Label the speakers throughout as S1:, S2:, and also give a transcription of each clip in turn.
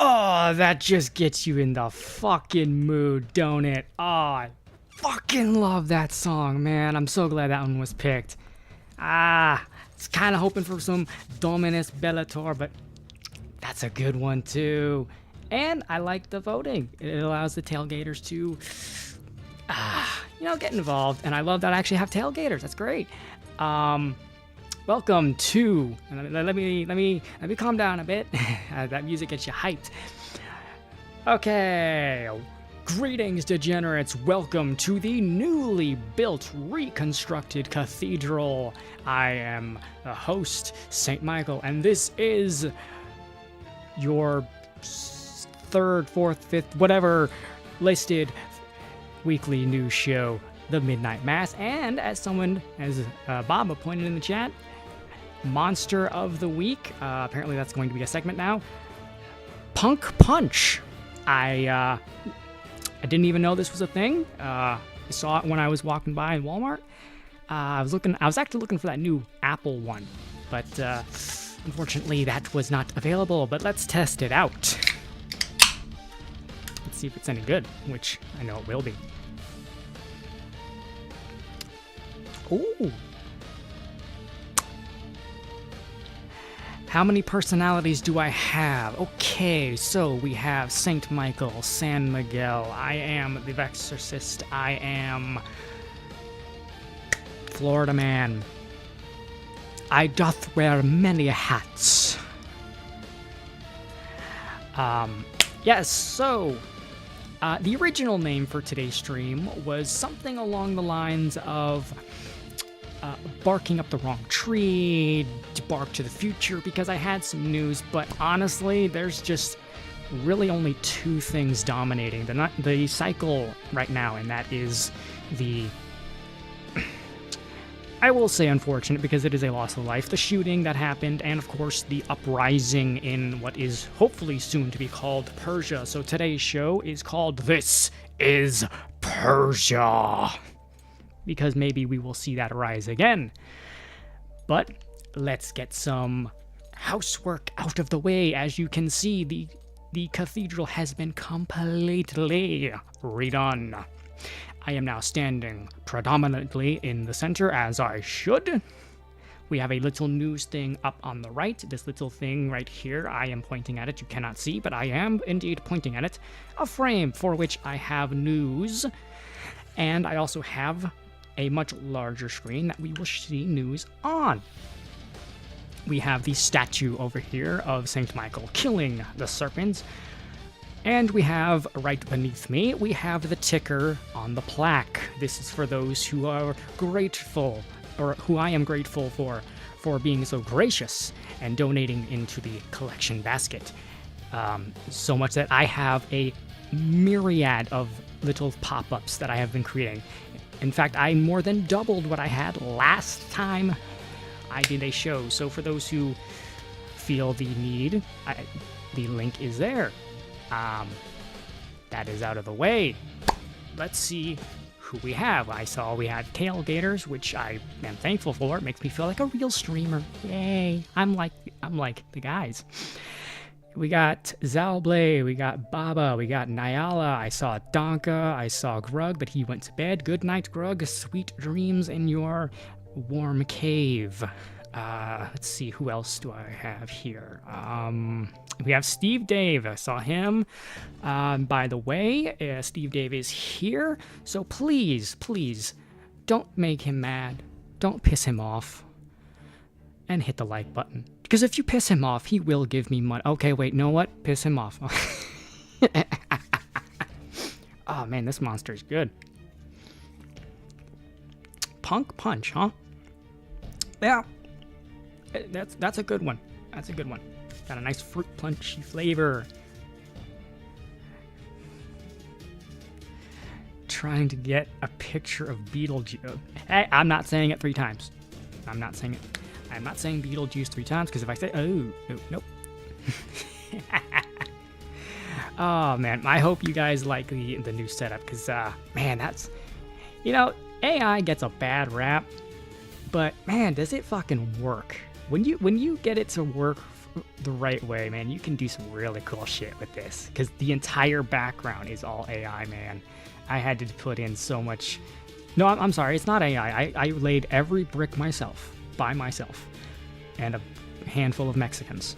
S1: Oh, that just gets you in the fucking mood, don't it? Oh, I fucking love that song, man. I'm so glad that one was picked. It's kind of hoping for some Dominus Bellator, but that's a good one too. And I like the voting. It allows the tailgaters to, get involved. And I love that I actually have tailgaters. That's great. Welcome to. Let me calm down a bit. That music gets you hyped. Okay. Greetings, degenerates. Welcome to the newly built, reconstructed cathedral. I am the host, St. Michael, and this is your third, fourth, fifth, whatever listed weekly news show, The Midnight Mass. And as Bob pointed in the chat, Monster of the Week. Apparently that's going to be a segment now. Punk Punch. I didn't even know this was a thing. I saw it when I was walking by in Walmart. I was actually looking for that new Apple one, but unfortunately that was not available. But let's test it out. Let's see if it's any good, which I know it will be. Ooh. How many personalities do I have? Okay, so we have Saint Michael, San Miguel, I am the Exorcist, I am Florida Man. I doth wear many hats. Yes, so the original name for today's stream was something along the lines of barking up the wrong tree, to bark to the future, because I had some news, but honestly, there's just really only two things dominating the cycle right now, and that is the, I will say unfortunate because it is a loss of life, the shooting that happened, and of course the uprising in what is hopefully soon to be called Persia. So today's show is called This is Persia, because maybe we will see that rise again. But let's get some housework out of the way. As you can see, the cathedral has been completely redone. I am now standing predominantly in the center, as I should. We have a little news thing up on the right. This little thing right here, I am pointing at it. You cannot see, but I am indeed pointing at it. A frame for which I have news. And I also have a much larger screen that we will see news on. We have the statue over here of Saint Michael killing the serpents. And we have, right beneath me, we have the ticker on the plaque. This is for those who are grateful, or who I am grateful for being so gracious and donating into the collection basket. So much that I have a myriad of little pop-ups that I have been creating. In fact, I more than doubled what I had last time I did a show. So for those who feel the need, the link is there. That is out of the way. Let's see who we have. I saw we had tailgaters, which I am thankful for. It makes me feel like a real streamer. Yay! I'm like the guys. We got Zalblay, we got Baba, we got Nyala, I saw Donka, I saw Grug, but he went to bed. Good night, Grug. Sweet dreams in your warm cave. Let's see, who else do I have here? We have Steve Dave. I saw him. By the way, Steve Dave is here, so please, please, don't make him mad. Don't piss him off. And hit the like button. Because if you piss him off, he will give me money. Okay, wait, know what? Piss him off. Oh man, this monster is good. Punk Punch, huh? Yeah. That's a good one. That's a good one. Got a nice fruit punchy flavor. Trying to get a picture of Beetlejuice. Hey, I'm not saying it 3 times. I'm not saying it. I'm not saying Beetlejuice 3 times, because if I say, nope. Oh, man, I hope you guys like the new setup, because, man, that's, AI gets a bad rap, but, man, does it fucking work. When you get it to work the right way, man, you can do some really cool shit with this, because the entire background is all AI, man. I had to put in so much. No, I'm sorry, it's not AI. I laid every brick myself. By myself, and a handful of Mexicans.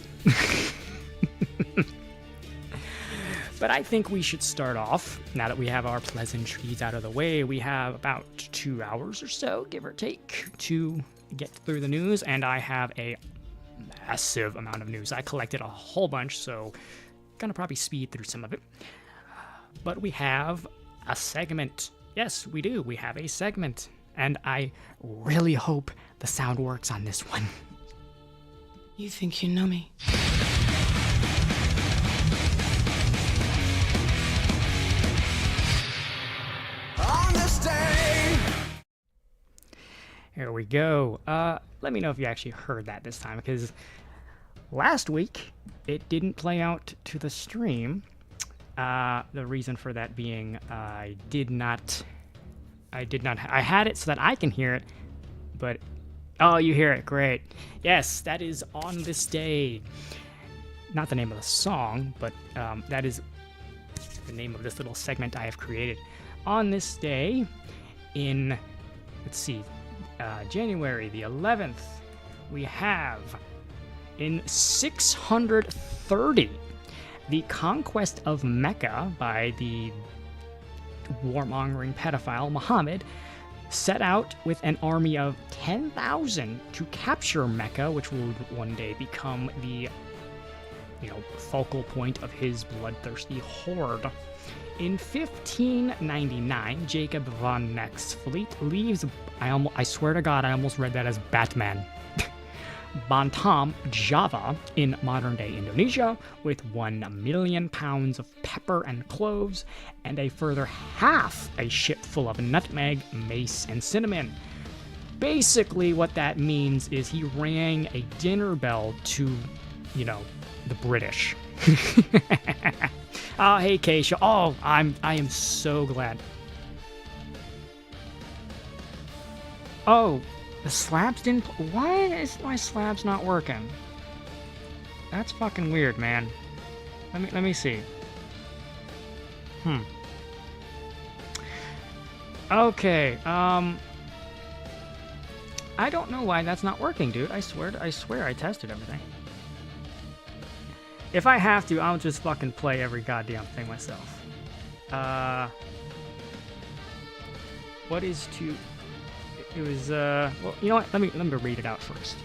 S1: But I think we should start off, now that we have our pleasantries out of the way. We have about 2 hours or so, give or take, to get through the news, and I have a massive amount of news. I collected a whole bunch, so gonna probably speed through some of it. But we have a segment. Yes, we do. We have a segment. And I really hope the sound works on this one.
S2: You think you know me?
S3: On this day.
S1: Here we go. Let me know if you actually heard that this time, because last week it didn't play out to the stream. The reason for that being I had it so that I can hear it, but, oh, you hear it, great. Yes, that is On This Day. Not the name of the song, but that is the name of this little segment I have created. On this day, in, let's see, January the 11th, we have In 630, the conquest of Mecca by the warmongering pedophile Muhammad set out with an army of 10,000 to capture Mecca, which would one day become the, focal point of his bloodthirsty horde. In 1599, Jacob von Neck's fleet leaves, I swear to God, I almost read that as Batman, Batam, Java, in modern-day Indonesia, with 1 million pounds of pepper and cloves, and a further half a ship full of nutmeg, mace, and cinnamon. Basically, what that means is he rang a dinner bell to, the British. Oh, hey, Keisha. Oh, I am so glad. Oh, the slabs didn't... Why is my slabs not working? That's fucking weird, man. Let me see. Okay, I don't know why that's not working, dude. I swear I tested everything. If I have to, I'll just fucking play every goddamn thing myself. What is to... It was, well, you know what? Let me read it out first.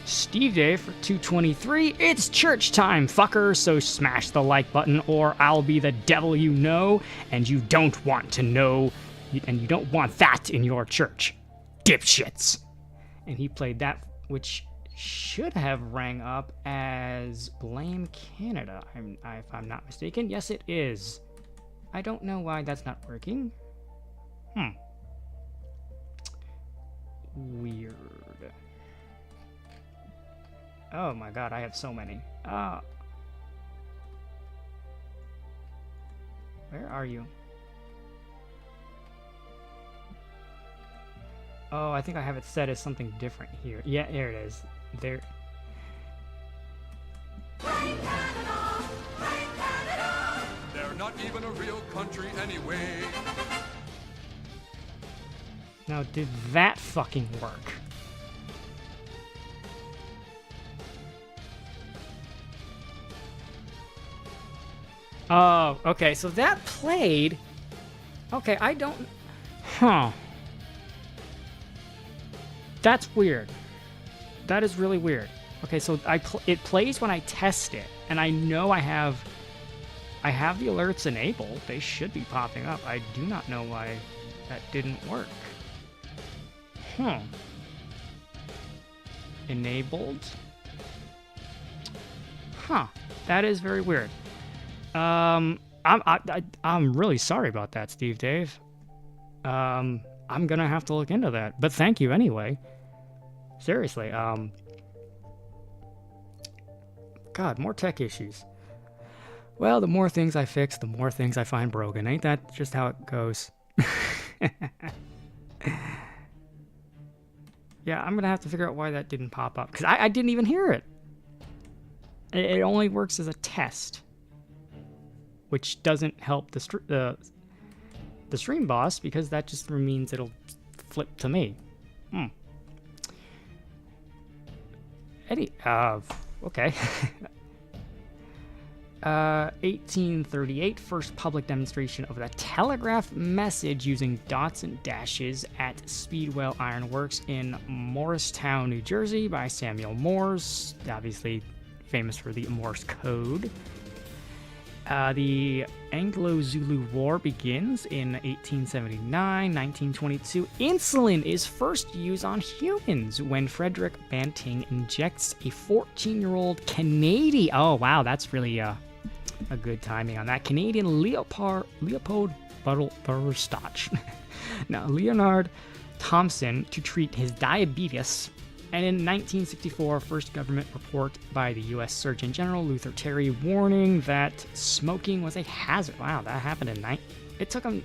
S1: Steve Dave for 223. It's church time, fucker, so smash the like button or I'll be the devil you know, and you don't want to know, and you don't want that in your church. Dipshits. And he played that, which should have rang up as Blame Canada, if I'm not mistaken. Yes, it is. I don't know why that's not working. Weird. Oh my god, I have so many. Where are you? Oh, I think I have it set as something different here. Yeah, there it is. There.
S3: Blame Canada! Blame Canada! They're not even a real country anyway.
S1: Now, did that fucking work? Oh, okay, so that played... Okay, I don't... Huh. That's weird. That is really weird. Okay, so it plays when I test it, and I know I have the alerts enabled. They should be popping up. I do not know why that didn't work. Enabled. Huh. That is very weird. I'm really sorry about that, Steve Dave. I'm gonna have to look into that. But thank you anyway. Seriously, God, more tech issues. Well, the more things I fix, the more things I find broken. Ain't that just how it goes? Yeah, I'm gonna have to figure out why that didn't pop up. Because I didn't even hear it. It only works as a test. Which doesn't help the stream boss, because that just means it'll flip to me. Okay. 1838, first public demonstration of the telegraph message using dots and dashes at Speedwell Iron Works in Morristown, New Jersey by Samuel Morse, obviously famous for the Morse code. The Anglo-Zulu War begins in 1879, 1922. Insulin is first used on humans when Frederick Banting injects a 14-year-old Canadian... Oh, wow, that's really a good timing on that. Canadian Leopold Butterstotch. Now, Leonard Thompson to treat his diabetes. And in 1964, first government report by the U.S. Surgeon General Luther Terry warning that smoking was a hazard. Wow, that happened in it took him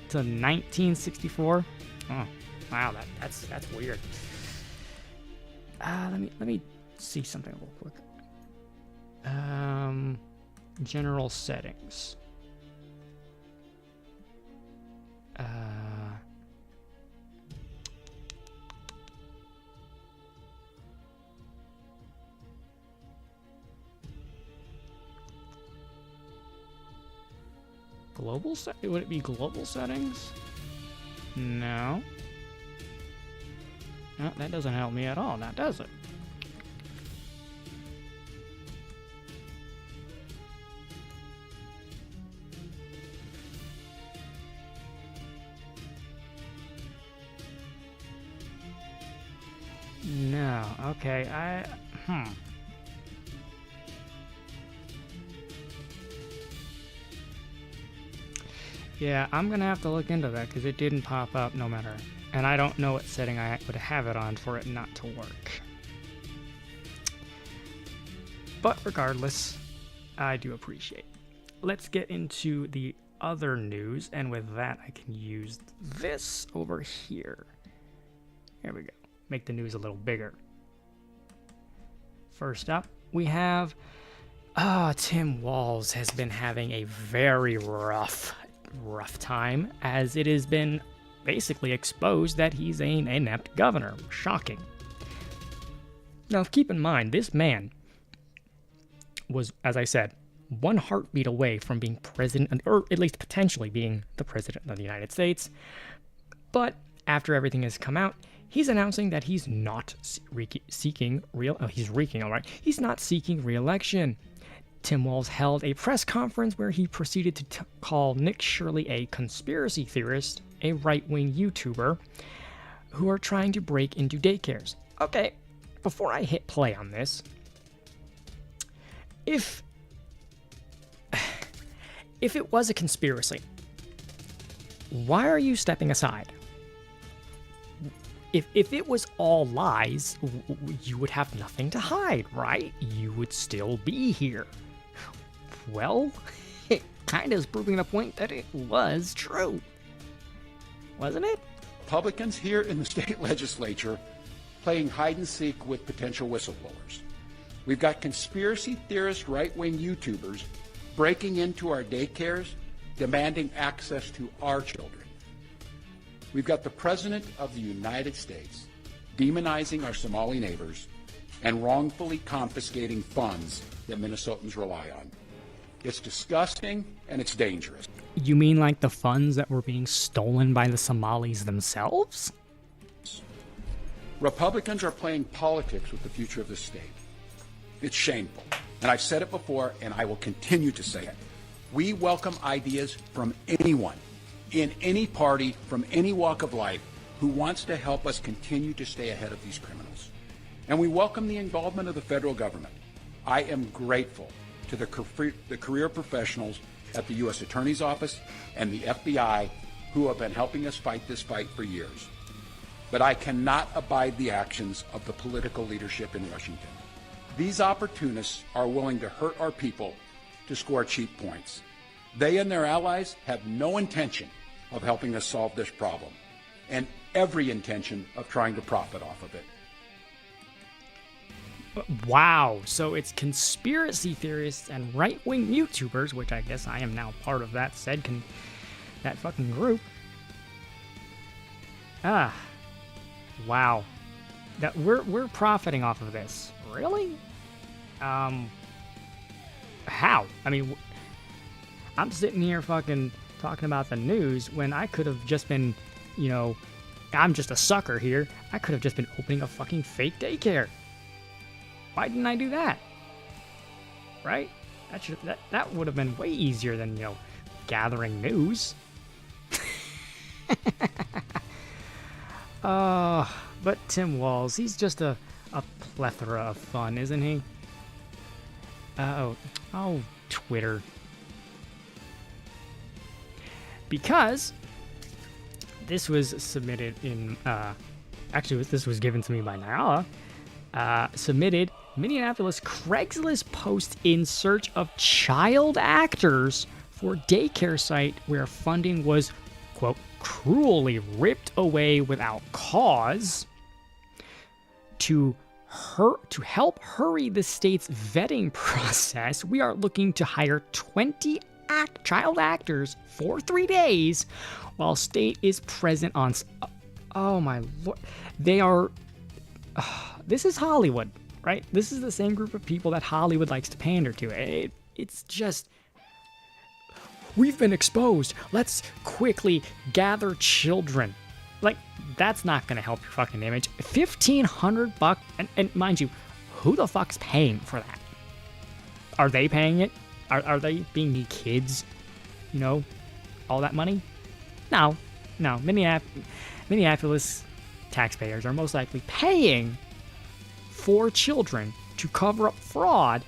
S1: to 1964. Oh, wow, that's weird. Let me see something real quick. General settings. Global would it be global settings? No. No, that doesn't help me at all, now does it? No, okay, Yeah, I'm gonna have to look into that because it didn't pop up no matter. And I don't know what setting I would have it on for it not to work. But regardless, I do appreciate. Let's get into the other news, and with that I can use this over here. There we go. Make the news a little bigger. First up, we have Tim Walz has been having a very rough time, as it has been basically exposed that he's an inept governor. Shocking. Now, keep in mind, this man was, as I said, one heartbeat away from being president, or at least potentially being the president of the United States. But after everything has come out, he's announcing that he's not seeking He's not seeking re-election. Tim Walz held a press conference where he proceeded to call Nick Shirley a conspiracy theorist, a right-wing YouTuber, who are trying to break into daycares. Okay, before I hit play on this, if it was a conspiracy, why are you stepping aside? If it was all lies, you would have nothing to hide, right? You would still be here. Well, it kind of is proving the point that it was true. Wasn't it?
S4: Republicans here in the state legislature playing hide and seek with potential whistleblowers. We've got conspiracy theorist right-wing YouTubers breaking into our daycares, demanding access to our children. We've got the President of the United States demonizing our Somali neighbors and wrongfully confiscating funds that Minnesotans rely on. It's disgusting and it's dangerous.
S1: You mean like the funds that were being stolen by the Somalis themselves?
S4: Republicans are playing politics with the future of this state. It's shameful. And I've said it before, and I will continue to say it. We welcome ideas from anyone, in any party, from any walk of life, who wants to help us continue to stay ahead of these criminals. And we welcome the involvement of the federal government. I am grateful to the career professionals at the U.S. Attorney's Office and the FBI who have been helping us fight this fight for years. But I cannot abide the actions of the political leadership in Washington. These opportunists are willing to hurt our people to score cheap points. They and their allies have no intention of helping us solve this problem, and every intention of trying to profit off of it.
S1: Wow, so it's conspiracy theorists and right-wing YouTubers, which I guess I am now part of that that fucking group. Wow. That we're profiting off of this. Really? How? I mean, I'm sitting here fucking talking about the news when I could have just been, I'm just a sucker here. I could have just been opening a fucking fake daycare. Why didn't I do that? Right? That would have been way easier than, gathering news. But Tim Walz, he's just a plethora of fun, isn't he? Oh, Twitter. Because this was submitted in, actually, this was given to me by Nyala. Submitted Minneapolis Craigslist post in search of child actors for daycare site where funding was, quote, cruelly ripped away without cause. To help hurry the state's vetting process, we are looking to hire 20 child actors for 3 days while state is present on... Oh my lord. They are... this is Hollywood, right? This is the same group of people that Hollywood likes to pander to. It's just... we've been exposed. Let's quickly gather children. Like, that's not gonna help your fucking image. $1,500, and mind you, who the fuck's paying for that? Are they paying it? Are they being the kids? You know, all that money? No. Minneapolis taxpayers are most likely paying for children to cover up fraud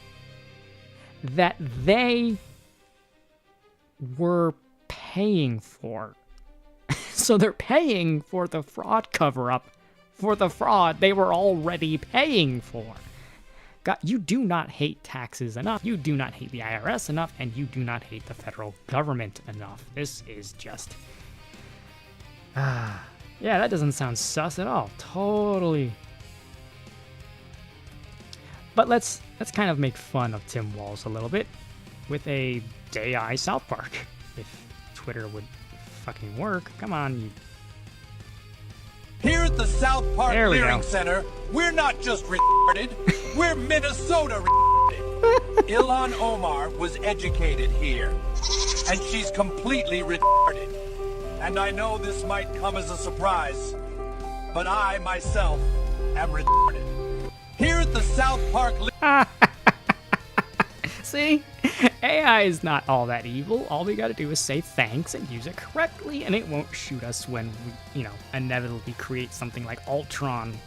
S1: that they were paying for. So they're paying for the fraud cover-up for the fraud they were already paying for. God, you do not hate taxes enough. You do not hate the IRS enough, and you do not hate the federal government enough. This is just... yeah, that doesn't sound sus at all. Totally. But let's kind of make fun of Tim Walz a little bit with a AI South Park. If Twitter would fucking work. Come on, you...
S5: Here at the South Park
S1: There we
S5: Clearing
S1: go.
S5: Center, we're not just retarded, we're Minnesota retarded. Ilhan Omar was educated here, and she's completely retarded. And I know this might come as a surprise, but I, myself, am retarded. Here at the South Park...
S1: See? AI is not all that evil. All we gotta do is say thanks and use it correctly, and it won't shoot us when we, you know, inevitably create something like Ultron.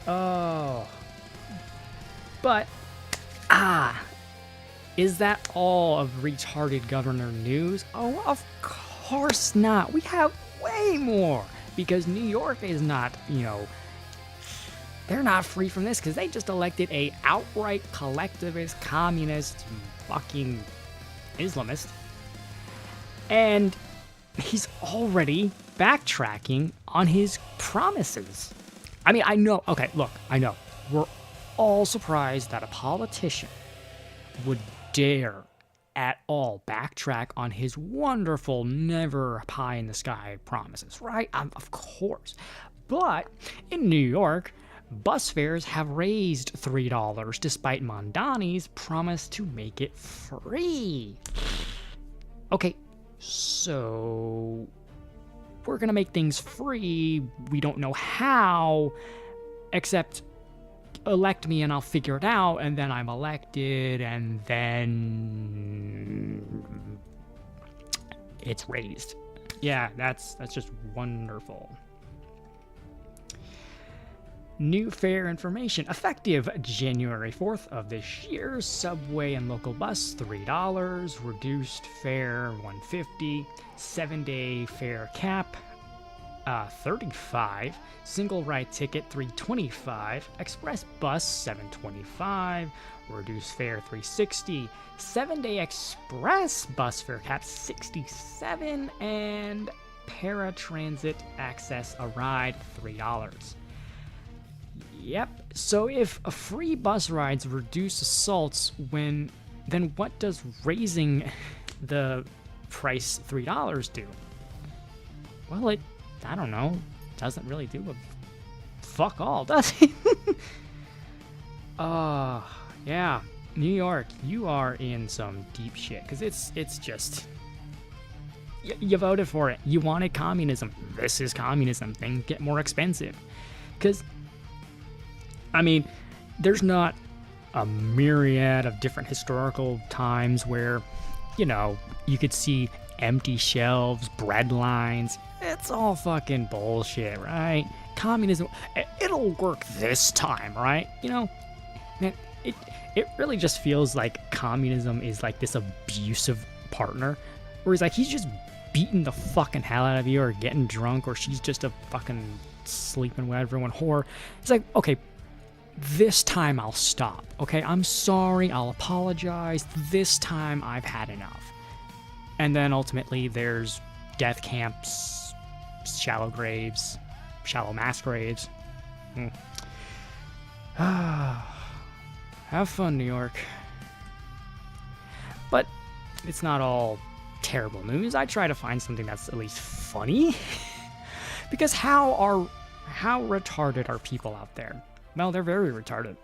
S1: Oh. But, is that all of retarded governor news? Oh, of course not. We have way more, because New York is not, you know, they're not free from this because they just elected a outright collectivist, communist, fucking Islamist. And he's already backtracking on his promises. I mean, I know, okay, look, I know. We're all surprised that a politician would dare at all backtrack on his wonderful, never pie in the sky promises, right? Of course. But in New York, bus fares have raised $3 despite Mondani's promise to make it free. Okay, so we're gonna make things free. We don't know how, except elect me and I'll figure it out, and then I'm elected, and then it's raised. Yeah, that's just wonderful. New fare information effective January 4th of this year. Subway and local bus $3, reduced fare $1.50, 7-day fare cap $35, single ride ticket $3.25, express bus $7.25, reduced fare $3.60, 7-day express bus fare cap $67, and paratransit access a ride $3. Yep. So if a free bus rides reduce assaults, then what does raising the price $3 do? Well, I don't know, doesn't really do a fuck all, does it? Yeah, New York, you are in some deep shit, because it's just... You voted for it. You wanted communism. This is communism. Things get more expensive. Because... I mean, there's not a myriad of different historical times where, you know, you could see empty shelves, bread lines. It's all fucking bullshit, right? Communism, it'll work this time, right? You know, man, it really just feels like communism is like this abusive partner, where he's just beating the fucking hell out of you, or getting drunk, or she's just a fucking sleeping with everyone whore. It's like, okay, this time I'll stop, okay? I'm sorry, I'll apologize. This time I've had enough. And then ultimately there's death camps, shallow mass graves. Have fun, New York. But it's not all terrible news. I try to find something that's at least funny. Because how retarded are people out there? Well, they're very retarded.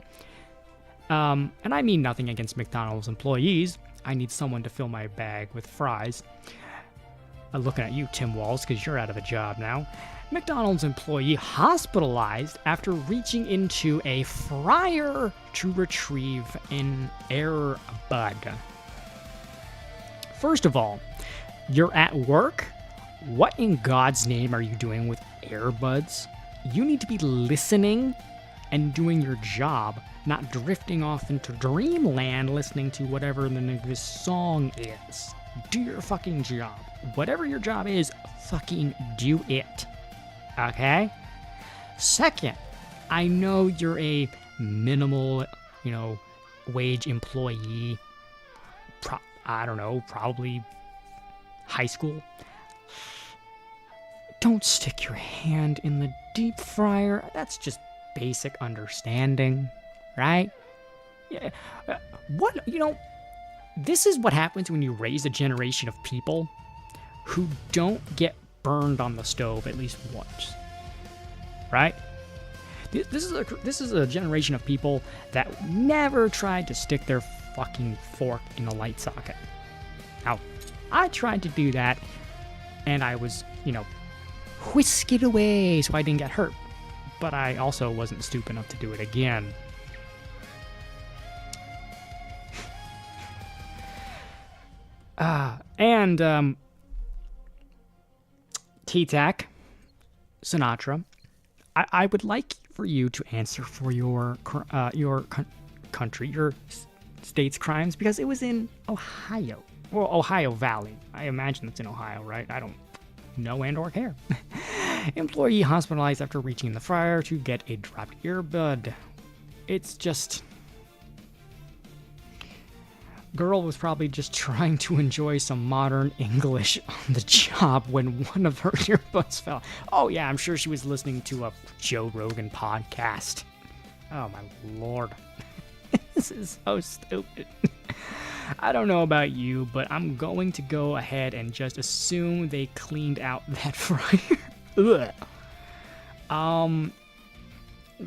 S1: And I mean nothing against McDonald's employees. I need someone to fill my bag with fries. I'm looking at you, Tim Walls, because you're out of a job now. McDonald's employee hospitalized after reaching into a fryer to retrieve an air bud. First of all, you're at work? What in God's name are you doing with earbuds? You need to be listening and doing your job, not drifting off into dreamland listening to whatever the name of this song is. Do your fucking job. Whatever your job is, fucking do it. Okay? Second, I know you're a minimal, wage employee. I don't know, probably high school. Don't stick your hand in the deep fryer. That's just basic understanding, right? Yeah. This is what happens when you raise a generation of people who don't get burned on the stove at least once, right? This is a generation of people that never tried to stick their fucking fork in a light socket. Now, I tried to do that, and I was, whisked away so I didn't get hurt. But I also wasn't stupid enough to do it again. And T-Tac, Sinatra, I would like for you to answer for your country, your state's crimes, because it was in Ohio. Well, Ohio Valley. I imagine it's in Ohio, right? I don't know and or care. Employee hospitalized after reaching the fryer to get a dropped earbud. It's just... Girl was probably just trying to enjoy some modern English on the job when one of her earbuds fell. Oh yeah, I'm sure she was listening to a Joe Rogan podcast. Oh my lord. This is so stupid. I don't know about you, but I'm going to go ahead and just assume they cleaned out that fryer. Ugh.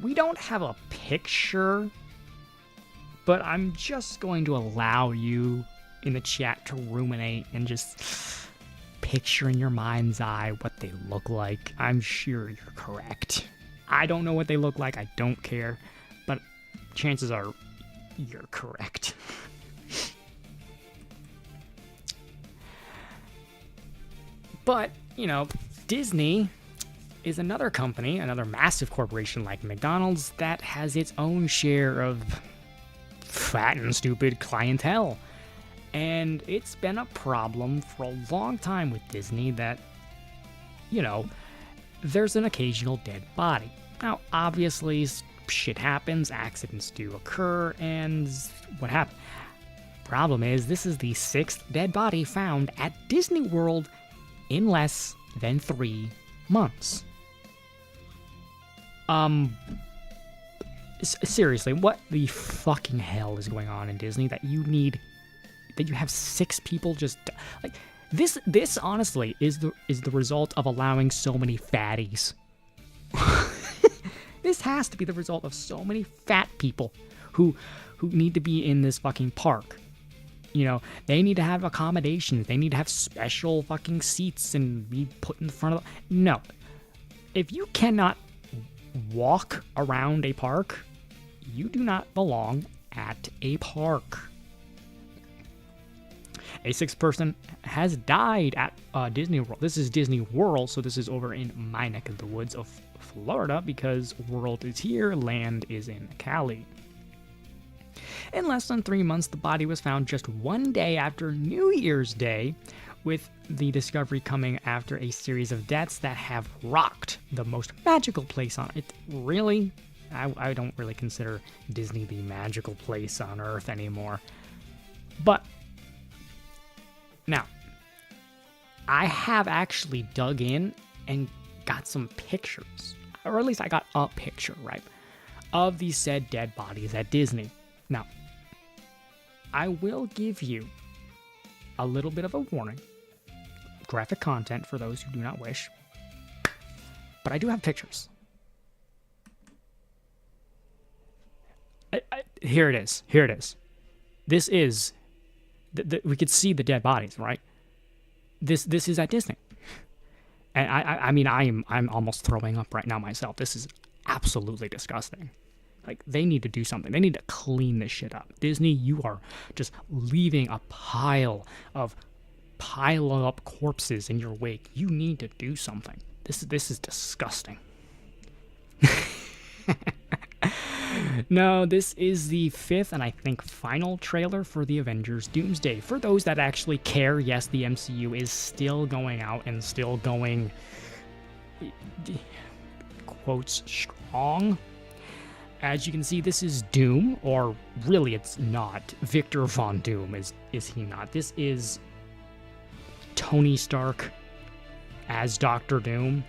S1: We don't have a picture, but I'm just going to allow you in the chat to ruminate and just picture in your mind's eye what they look like. I'm sure you're correct. I don't know what they look like. I don't care, but chances are you're correct. But, Disney is another company, another massive corporation like McDonald's that has its own share of fat and stupid clientele. And it's been a problem for a long time with Disney that, there's an occasional dead body. Now, obviously, shit happens, accidents do occur, and what happened? Problem is, this is the 6th dead body found at Disney World in less than 3 months. Seriously, what the fucking hell is going on in Disney that you have 6 people just like this honestly is the result of allowing so many fatties. This has to be the result of so many fat people who need to be in this fucking park. They need to have accommodations. They need to have special fucking seats and be put in front of... No. If you cannot walk around a park, you do not belong at a park. A 6th person has died at Disney World. This is Disney World, so this is over in my neck of the woods of Florida because World is here, land is in Cali. In less than 3 months, the body was found just 1 day after New Year's Day, with the discovery coming after a series of deaths that have rocked the most magical place on it. Really? I don't really consider Disney the magical place on Earth anymore. But, now, I have actually dug in and got some pictures, or at least I got a picture, right, of these said dead bodies at Disney. Now, I will give you a little bit of a warning. Graphic content for those who do not wish. But I do have pictures. Here it is. Here it is. This is... we could see the dead bodies, right? This is at Disney. And I mean, I'm almost throwing up right now myself. This is absolutely disgusting. Like, they need to do something. They need to clean this shit up. Disney, you are just leaving a pile up corpses in your wake. You need to do something. This is disgusting. No, this is the 5th and I think final trailer for the Avengers Doomsday. For those that actually care, yes, the MCU is still going out and still going, quotes, strong. As you can see, this is Doom, or really it's not. Victor Von Doom, is he not? This is Tony Stark as Doctor Doom.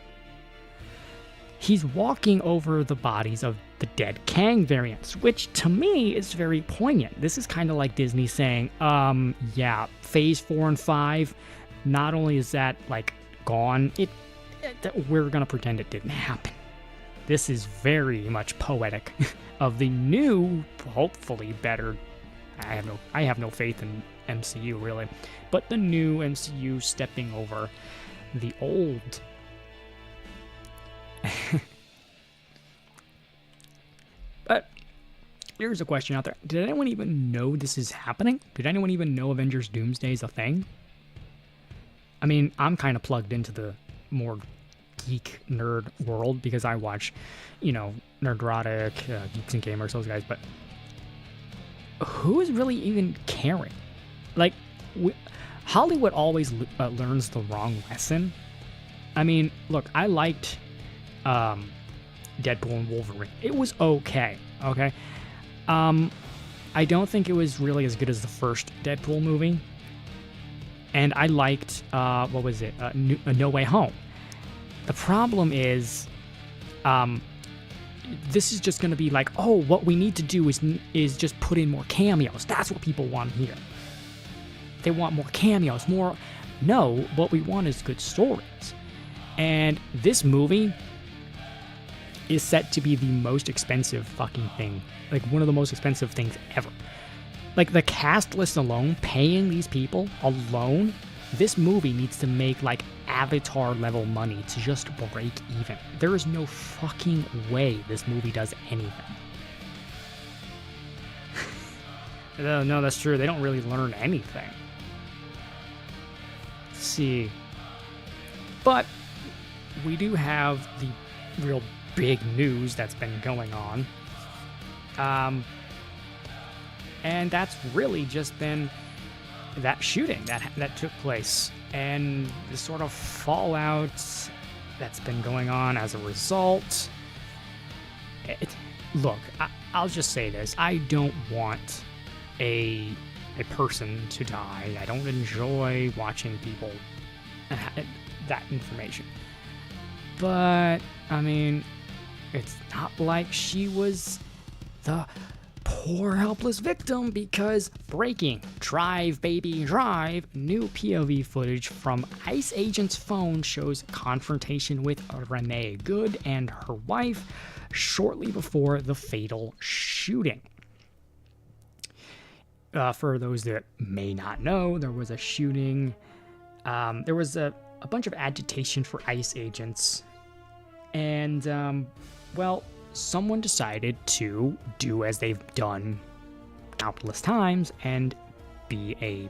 S1: He's walking over the bodies of the dead Kang variants, which to me is very poignant. This is kind of like Disney saying, yeah, Phase 4 and 5, not only is that, like, gone, we're gonna pretend it didn't happen. This is very much poetic of the new, hopefully better, I have no faith in MCU, really, but the new MCU stepping over the old. But here's a question out there. Did anyone even know this is happening? Did anyone even know Avengers Doomsday is a thing? I mean, I'm kind of plugged into the more geek nerd world because I watch, Nerdrotic, Geeks and Gamers, those guys, but who is really even caring? Like, Hollywood always learns the wrong lesson. I mean, look, I liked Deadpool and Wolverine. It was okay. I don't think it was really as good as the first Deadpool movie. And I liked, No Way Home. The problem is, this is just going to be like, oh, what we need to do is just put in more cameos. That's what people want here. They want more cameos, more... No, what we want is good stories. And this movie is set to be the most expensive fucking thing. Like, one of the most expensive things ever. Like, the cast list alone, paying these people alone, this movie needs to make, like, Avatar level money to just break even. There is no fucking way this movie does anything. No, that's true. They don't really learn anything. Let's see. But we do have the real big news that's been going on. And that's really just been that shooting that took place and the sort of fallout that's been going on as a result. Look, I'll just say this. I don't want a person to die. I don't enjoy watching people that information. But, I mean, it's not like she was the poor helpless victim, because breaking, drive baby drive, new POV footage from ICE agent's phone shows confrontation with Renee Good and her wife shortly before the fatal shooting. For those that may not know, there was a shooting. There was a bunch of agitation for ICE agents. And, someone decided to do as they've done countless times and be a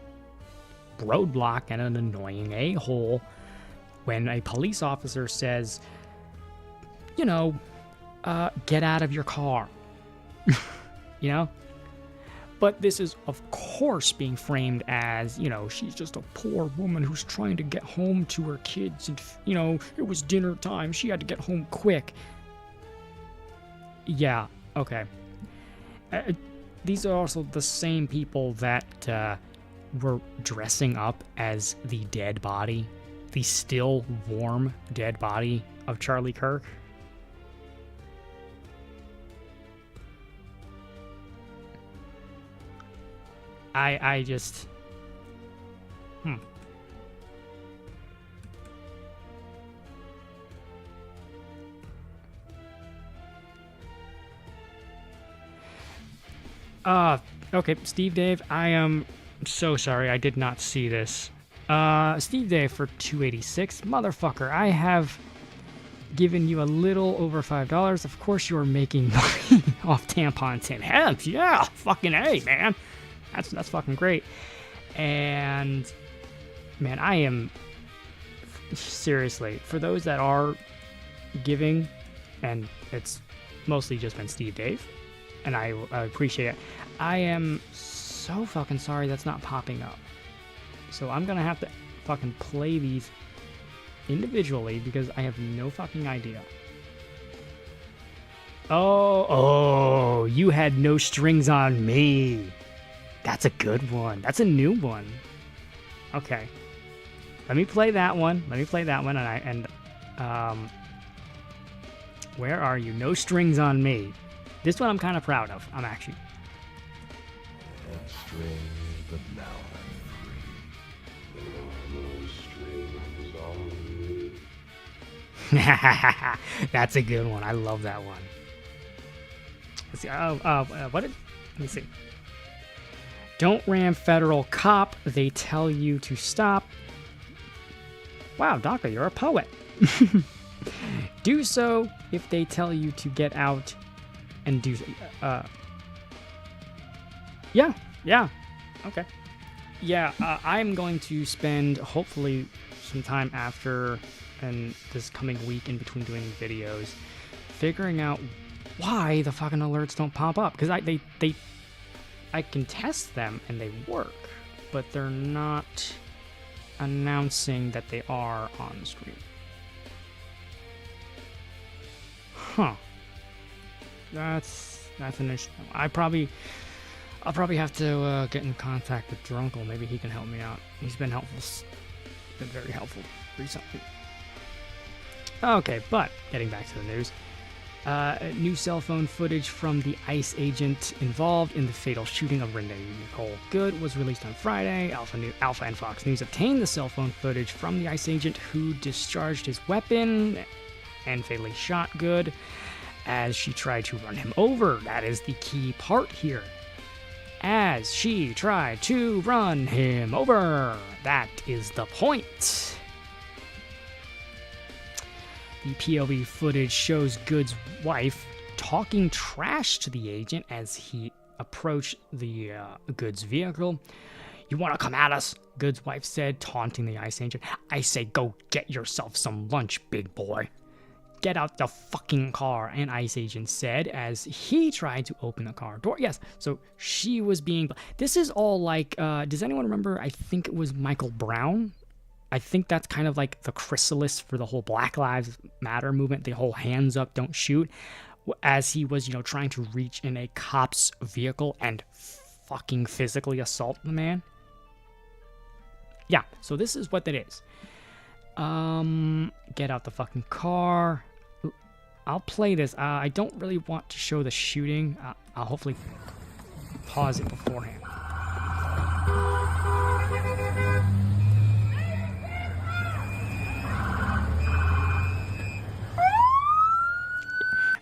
S1: roadblock and an annoying a-hole when a police officer says, get out of your car. But this is, of course, being framed as, she's just a poor woman who's trying to get home to her kids and, it was dinner time. She had to get home quick. Yeah, okay. These are also the same people that were dressing up as the dead body, the still warm dead body of Charlie Kirk. I just... Okay, Steve Dave, I am so sorry. I did not see this. Steve Dave for 286. Motherfucker, I have given you a little over $5. Of course you're making money off tampon tin. Hell yeah, fucking A, man. That's fucking great. And man, I am seriously, for those that are giving, and it's mostly just been Steve Dave, and I appreciate it. I am so fucking sorry that's not popping up. So I'm gonna have to fucking play these individually because I have no fucking idea. Oh, you had no strings on me. That's a good one. That's a new one. Okay. Let me play that one. And where are you? No strings on me. This one I'm kind of proud of. I'm actually.
S6: Strings, but now I'm free.
S1: That's a good one. I love that one. Let's see. Let me see. Don't ram federal cop. They tell you to stop. Wow, Doctor, you're a poet. Do so if they tell you to get out and do. Yeah. Okay. Yeah, I'm going to spend hopefully some time after and this coming week in between doing videos figuring out why the fucking alerts don't pop up, because I can test them and they work, but they're not announcing that they are on the screen. Huh. That's an issue. I'll probably have to get in contact with Drunkle. Maybe he can help me out. He's been helpful. Been very helpful recently. Okay, but getting back to the news. New cell phone footage from the ICE agent involved in the fatal shooting of Renee Nicole Good was released on Friday. Alpha and Fox News obtained the cell phone footage from the ICE agent who discharged his weapon and fatally shot Good as she tried to run him over. That is the key part here. As she tried to run him over. That is the point. The POV footage shows Good's wife talking trash to the agent as he approached the Good's vehicle. "You want to come at us?" Good's wife said, taunting the ICE agent. "I say go get yourself some lunch, big boy. Get out the fucking car," an ICE agent said as he tried to open the car door. Yes, so she was being... This is all like... does anyone remember? I think it was Michael Brown. I think that's kind of like the chrysalis for the whole Black Lives Matter movement, the whole hands up, don't shoot, as he was, trying to reach in a cop's vehicle and fucking physically assault the man. Yeah, so this is what that is. Get out the fucking car. I'll play this. I don't really want to show the shooting. I'll hopefully pause it beforehand.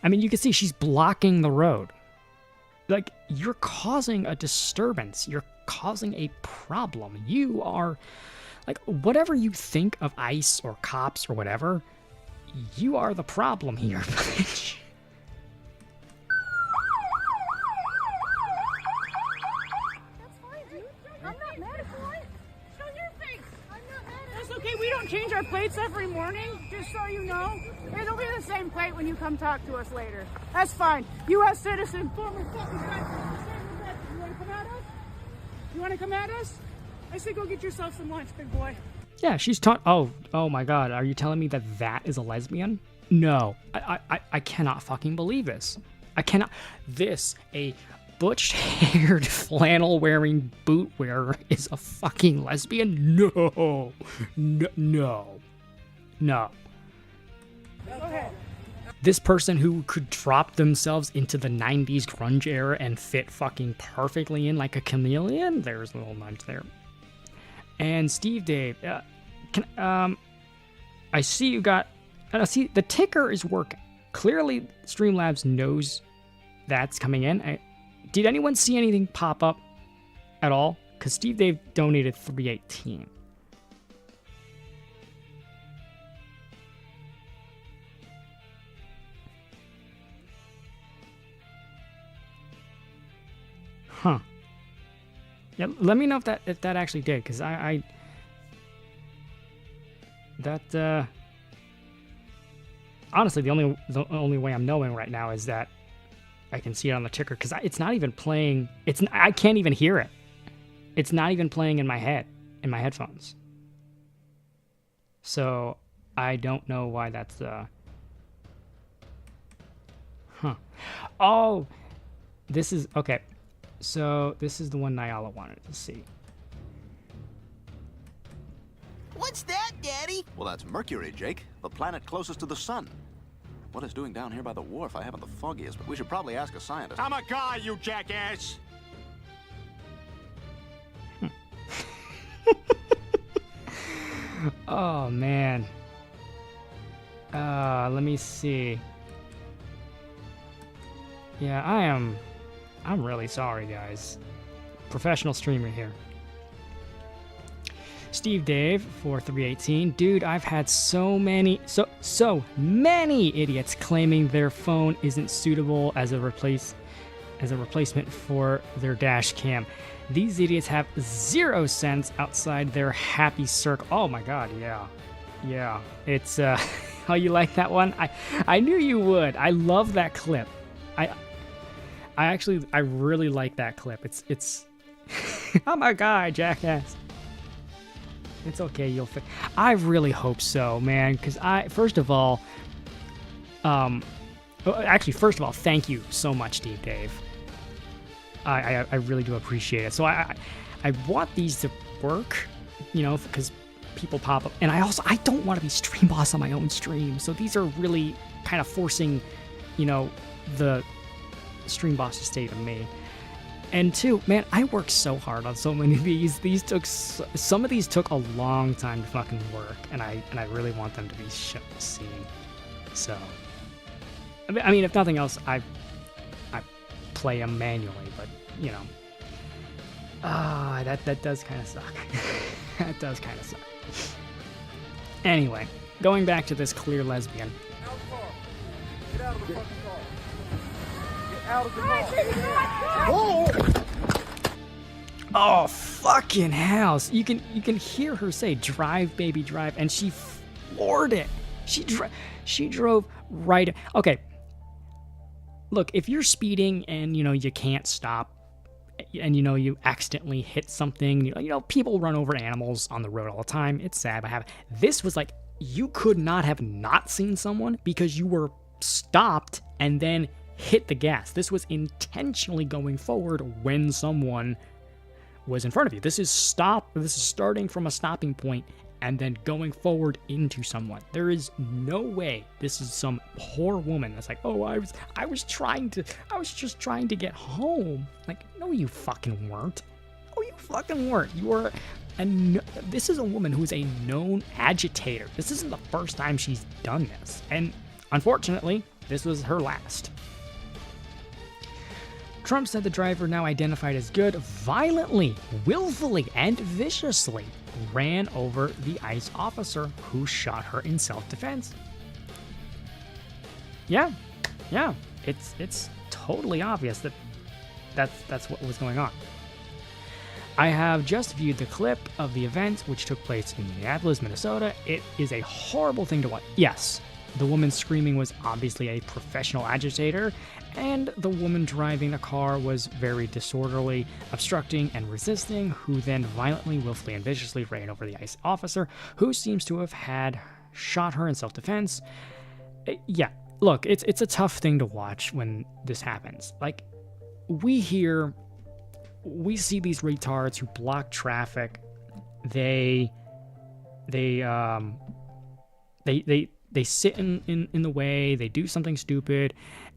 S1: I mean, you can see she's blocking the road. Like, you're causing a disturbance. You're causing a problem. You are, like, whatever you think of ICE or cops or whatever, you are the problem here, bitch.
S7: That's fine, dude. I'm not mad at you. Show your face. I'm not mad at you. That's okay. We don't change our plates every morning, just so you know. It'll be the same plate when you come talk to us later. That's fine. U.S. citizen, former fucking veteran. You want to come at us? You want to come at us? I say go get yourself some lunch, big boy.
S1: Yeah, she's oh my god, are you telling me that is a lesbian? No, I cannot fucking believe this. I cannot. A butch-haired, flannel-wearing boot wearer is a fucking lesbian? No.
S7: Okay.
S1: This person who could drop themselves into the 90s grunge era and fit fucking perfectly in like a chameleon? There's a little nudge there. And Steve Dave, I see you got... see, the ticker is working. Clearly, Streamlabs knows that's coming in. Did anyone see anything pop up at all? Because Steve Dave donated 318. Huh. Yeah, let me know if that actually did, because honestly, the only way I'm knowing right now is that I can see it on the ticker, because it's not even playing. I can't even hear it. It's not even playing in my head, in my headphones. So I don't know why that's huh. Oh, this is okay. So this is the one Nyala wanted to see.
S6: What's that, Daddy?
S8: Well, that's Mercury, Jake, the planet closest to the sun. What it's doing down here by the wharf, I haven't the foggiest, but we should probably ask a scientist.
S5: I'm a guy, you jackass!
S1: Oh, man. Let me see. Yeah, I'm really sorry, guys. Professional streamer here. Steve Dave for 318. Dude, I've had so many idiots claiming their phone isn't suitable as a replacement for their dash cam. These idiots have 0 sense outside their happy circle. Oh my god, yeah. Yeah. It's oh, you like that one? I knew you would. I love that clip. I really like that clip. It's oh my god, jackass. It's okay, you'll fit. I really hope so, man, because first of all, thank you so much, Steve Dave. I really do appreciate it. So I want these to work, you know, because people pop up, and I don't want to be stream boss on my own stream. So these are really kind of forcing, you know, the stream boss to stay to me. And two, man, I worked so hard on so many of these. Some of these took a long time to fucking work, and I really want them to be seen. So, I mean, if nothing else, I play them manually, but you know, that does kind of suck. That does kind of suck. Anyway, going back to this clear lesbian.
S3: Get out of the fucking car. Out of the car.
S1: Oh, fucking house. You can hear her say, "Drive, baby, drive," and she floored it. She drove right. Okay. Look, if you're speeding and you know you can't stop, and you know you accidentally hit something, you know people run over animals on the road all the time. It's sad, but this was like you could not have not seen someone because you were stopped and then hit the gas. This was intentionally going forward when someone was in front of you. This is starting from a stopping point and then going forward into someone. There is no way this is some poor woman that's like, "Oh, I was just trying to get home." Like, no, you fucking weren't. No, you fucking weren't. You were, and this is a woman who's a known agitator. This isn't the first time she's done this, and unfortunately, this was her last. Trump said the driver, now identified as Good, violently, willfully, and viciously ran over the ICE officer who shot her in self-defense. Yeah, it's totally obvious that's what was going on. I have just viewed the clip of the event, which took place in Minneapolis, Minnesota. It is a horrible thing to watch. Yes, the woman screaming was obviously a professional agitator, and the woman driving the car was very disorderly, obstructing and resisting, who then violently, willfully, and viciously ran over the ICE officer, who seems to have had shot her in self-defense. Yeah, look, it's a tough thing to watch when this happens. Like, we see these retards who block traffic. They sit in the way, they do something stupid,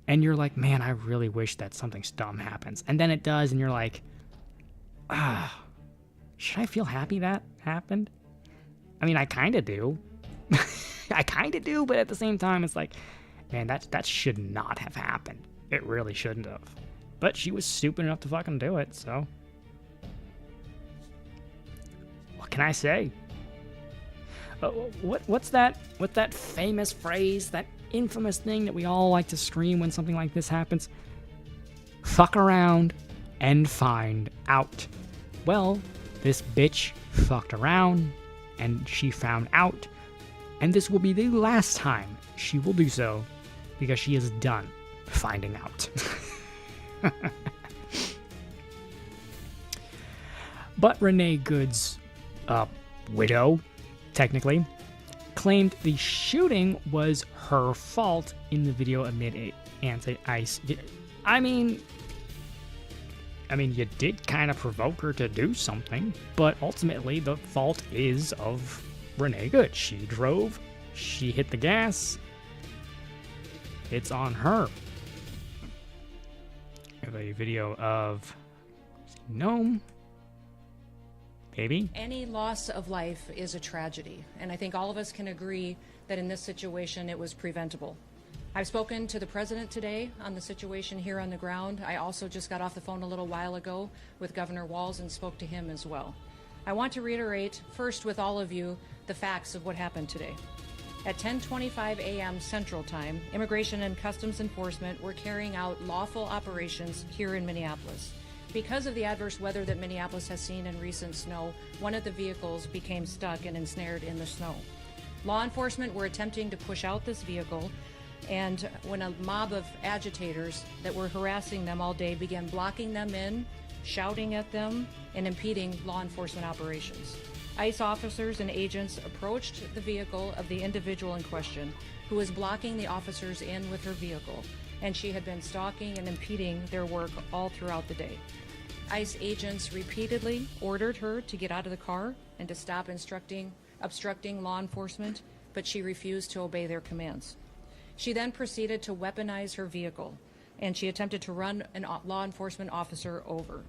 S1: and you're like, man, I really wish that something dumb happens. And then it does, and you're like, should I feel happy that happened? I mean, I kind of do. I kind of do, but at the same time, it's like, man, that should not have happened. It really shouldn't have. But she was stupid enough to fucking do it, so... What can I say? What's that famous phrase, that infamous thing that we all like to scream when something like this happens? Fuck around and find out. Well, this bitch fucked around and she found out, and this will be the last time she will do so, because she is done finding out. But Renee Good's widow, technically, claimed the shooting was her fault in the video amid a anti-ice. I mean, you did kind of provoke her to do something, but ultimately the fault is of Renee Good. She drove, she hit the gas. It's on her. I have a video of Gnome. Baby.
S9: Any loss of life is a tragedy, and I think all of us can agree that in this situation it was preventable. I've spoken to the president today on the situation here on the ground. I also just got off the phone a little while ago with Governor Walz and spoke to him as well. I want to reiterate first with all of you the facts of what happened today. At 10:25 a.m. Central Time, Immigration and Customs Enforcement were carrying out lawful operations here in Minneapolis. Because of the adverse weather that Minneapolis has seen in recent snow, one of the vehicles became stuck and ensnared in the snow. Law enforcement were attempting to push out this vehicle, and when a mob of agitators that were harassing them all day began blocking them in, shouting at them, and impeding law enforcement operations. ICE officers and agents approached the vehicle of the individual in question, who was blocking the officers in with her vehicle, and she had been stalking and impeding their work all throughout the day. ICE agents repeatedly ordered her to get out of the car and to stop obstructing law enforcement, but she refused to obey their commands. She then proceeded to weaponize her vehicle, and she attempted to run a law enforcement officer over.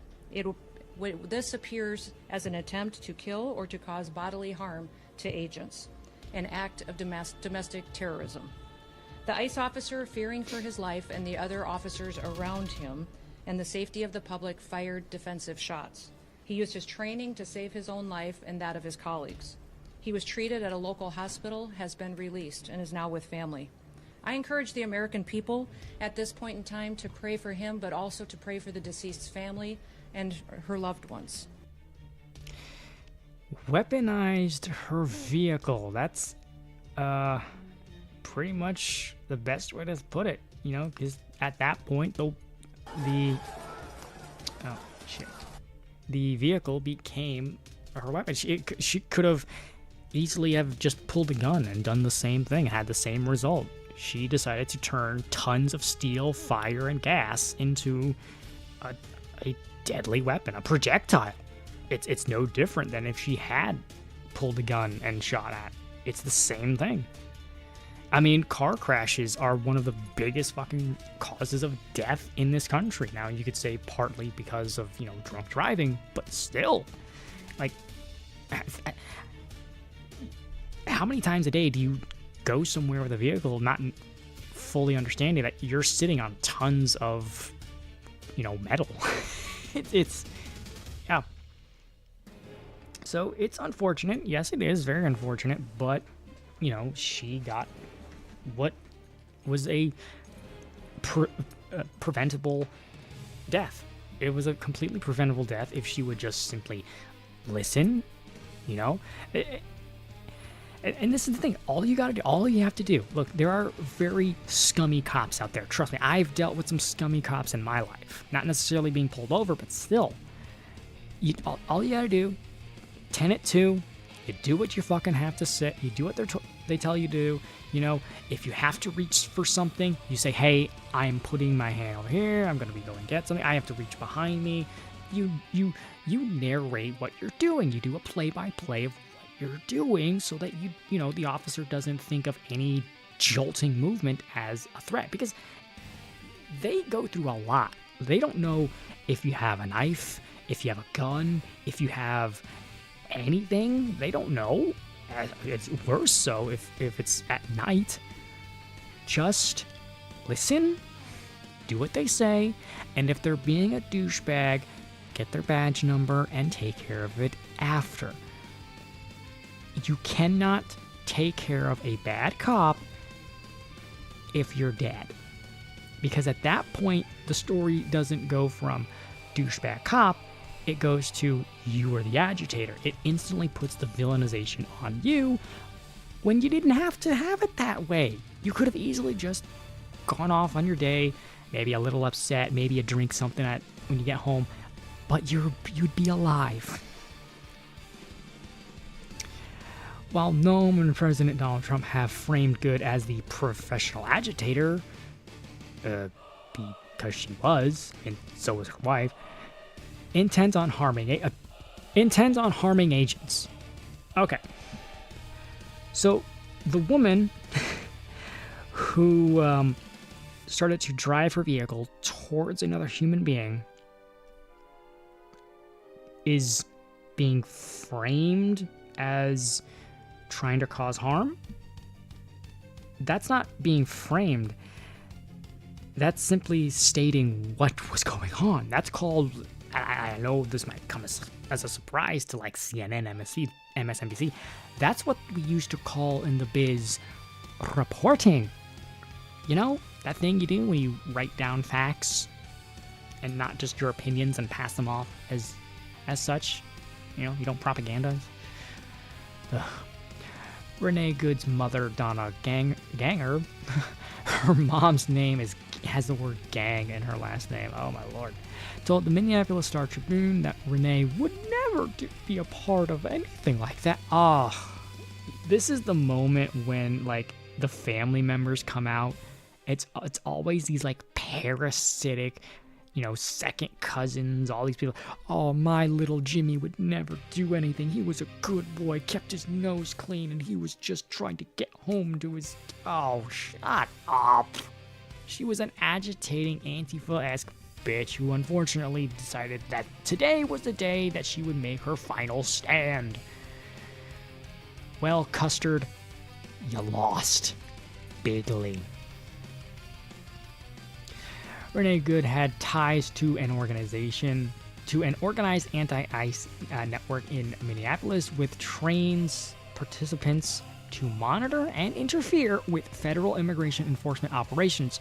S9: This appears as an attempt to kill or to cause bodily harm to agents, an act of domestic terrorism. The ICE officer, fearing for his life and the other officers around him and the safety of the public, fired defensive shots. He used his training to save his own life and that of his colleagues. He was treated at a local hospital, has been released, and is now with family. I encourage the American people at this point in time to pray for him, but also to pray for the deceased's family and her loved ones.
S1: Weaponized her vehicle. That's pretty much the best way to put it, because at that point the vehicle became her weapon. She could have easily have just pulled a gun and done the same thing, had the same result. She decided to turn tons of steel, fire, and gas into a deadly weapon, a projectile. It's no different than if she had pulled a gun and shot at. It's the same thing. I mean, car crashes are one of the biggest fucking causes of death in this country. Now, you could say partly because of, drunk driving, but still, like, how many times a day do you go somewhere with a vehicle not fully understanding that you're sitting on tons of, metal? Yeah. So it's unfortunate. Yes, it is very unfortunate, but, she got what was a preventable death. It was a completely preventable death if she would just simply listen, And this is the thing. All you have to do. Look, there are very scummy cops out there. Trust me, I've dealt with some scummy cops in my life. Not necessarily being pulled over, but still. All you gotta do, 10 at 2, you do what you fucking have to say. You do what they tell you to do. If you have to reach for something, you say, hey, I'm putting my hand over here. I'm going to be going to get something. I have to reach behind me. You narrate what you're doing. You do a play-by-play of what you're doing so that the officer doesn't think of any jolting movement as a threat, because they go through a lot. They don't know if you have a knife, if you have a gun, if you have anything. They don't know. It's worse so if it's at night. Just listen do what they say, and if they're being a douchebag, get their badge number and take care of it after. You cannot take care of a bad cop if you're dead. Because at that point, the story doesn't go from douchebag cop, it goes to you are the agitator. It instantly puts the villainization on you when you didn't have to have it that way. You could have easily just gone off on your day, maybe a little upset, maybe you drink something when you get home, but you'd be alive. While Noam and President Donald Trump have framed Good as the professional agitator, because she was, and so was her wife, intent on harming agents. Okay. So the woman who started to drive her vehicle towards another human being is being framed as trying to cause harm. That's not being framed. That's simply stating what was going on. That's called, I know this might come as a surprise to like CNN, MSNBC. That's what we used to call in the biz reporting. You know, that thing you do when you write down facts and not just your opinions and pass them off as such. You know, you don't propagandize. Ugh. Renee Good's mother, Donna Ganger, her mom's name has the word gang in her last name. Oh my lord. Told the Minneapolis Star Tribune that Renee would never be a part of anything like that. This is the moment when like the family members come out. It's always these like parasitic, you know, second cousins, all these people. Oh, my little Jimmy would never do anything. He was a good boy, kept his nose clean, and he was just trying to get home to his... Oh, shut up. She was an agitating Antifa-esque bitch who unfortunately decided that today was the day that she would make her final stand. Well, Custard, you lost. Bigly. Renee Good had ties to an organized anti-ICE network in Minneapolis with trains participants to monitor and interfere with federal immigration enforcement operations.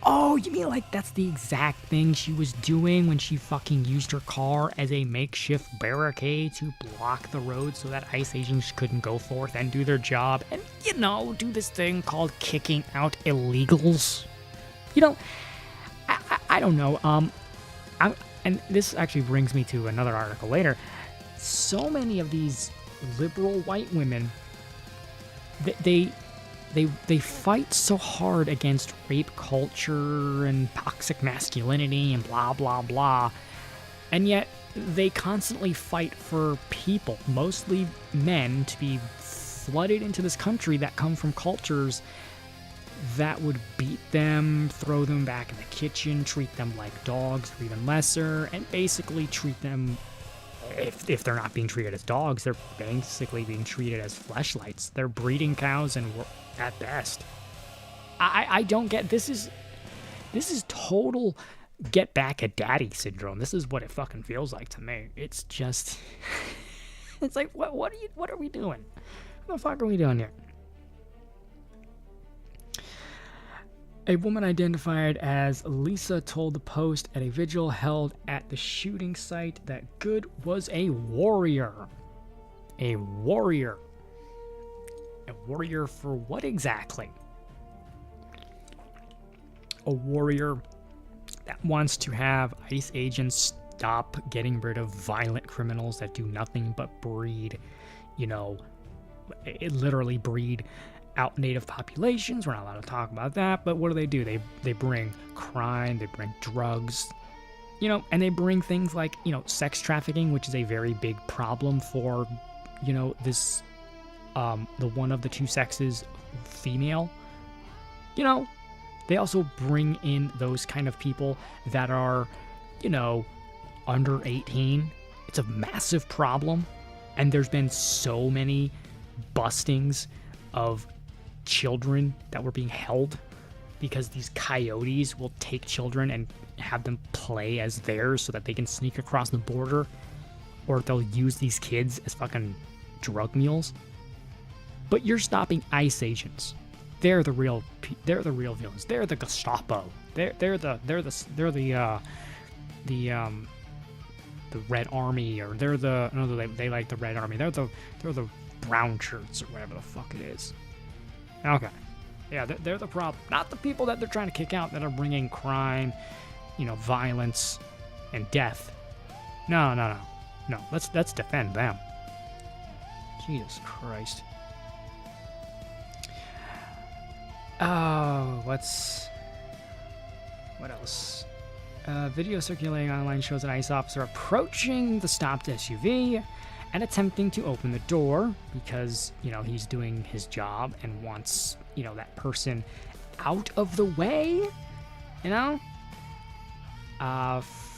S1: Oh, you mean like that's the exact thing she was doing when she fucking used her car as a makeshift barricade to block the road so that ICE agents couldn't go forth and do their job and, you know, do this thing called kicking out illegals? You know, I don't know. And this actually brings me to another article later. So many of these liberal white women, they fight so hard against rape culture and toxic masculinity and blah blah blah, and yet they constantly fight for people, mostly men, to be flooded into this country that come from cultures that would beat them, throw them back in the kitchen, treat them like dogs or even lesser, and basically treat them, if they're not being treated as dogs, they're basically being treated as fleshlights. They're breeding cows and at best. I don't get, this is total get back at daddy syndrome. This is what it fucking feels like to me. It's just, it's like, what are we doing? What the fuck are we doing here? A woman identified as Lisa told the Post at a vigil held at the shooting site that Good was a warrior. A warrior. A warrior for what exactly? A warrior that wants to have ICE agents stop getting rid of violent criminals that do nothing but breed, you know, it literally breed out native populations. We're not allowed to talk about that, but what do? They bring crime, they bring drugs, you know, and they bring things like, you know, sex trafficking, which is a very big problem for, you know, this the one of the two sexes, female. You know, they also bring in those kind of people that are, you know, under 18. It's a massive problem, and there's been so many bustings of children that were being held because these coyotes will take children and have them play as theirs so that they can sneak across the border, or they'll use these kids as fucking drug mules. But you're stopping ICE agents. They're the real villains. They're the Gestapo. They're the Red Army, or they like the Red Army. They're the brown shirts or whatever the fuck it is. Okay. Yeah, they're the problem. Not the people that they're trying to kick out that are bringing crime, violence, and death. No. Let's defend them. Jesus Christ. Oh, what else? Video circulating online shows an ICE officer approaching the stopped SUV and attempting to open the door because, he's doing his job and wants, that person out of the way,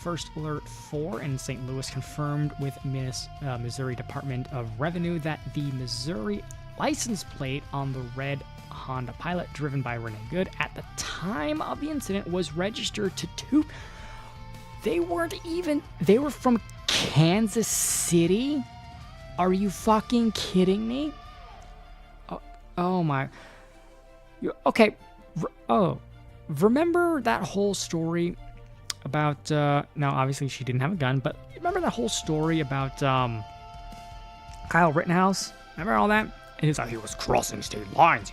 S1: First Alert 4 in St. Louis confirmed with Missouri Department of Revenue that the Missouri license plate on the red Honda Pilot driven by Renee Good at the time of the incident was registered to two. They were from Kansas City? Are you fucking kidding me? Oh my. Okay. Remember that whole story about, now obviously she didn't have a gun, but remember that whole story about Kyle Rittenhouse? Remember all that? And it's like he was crossing state lines.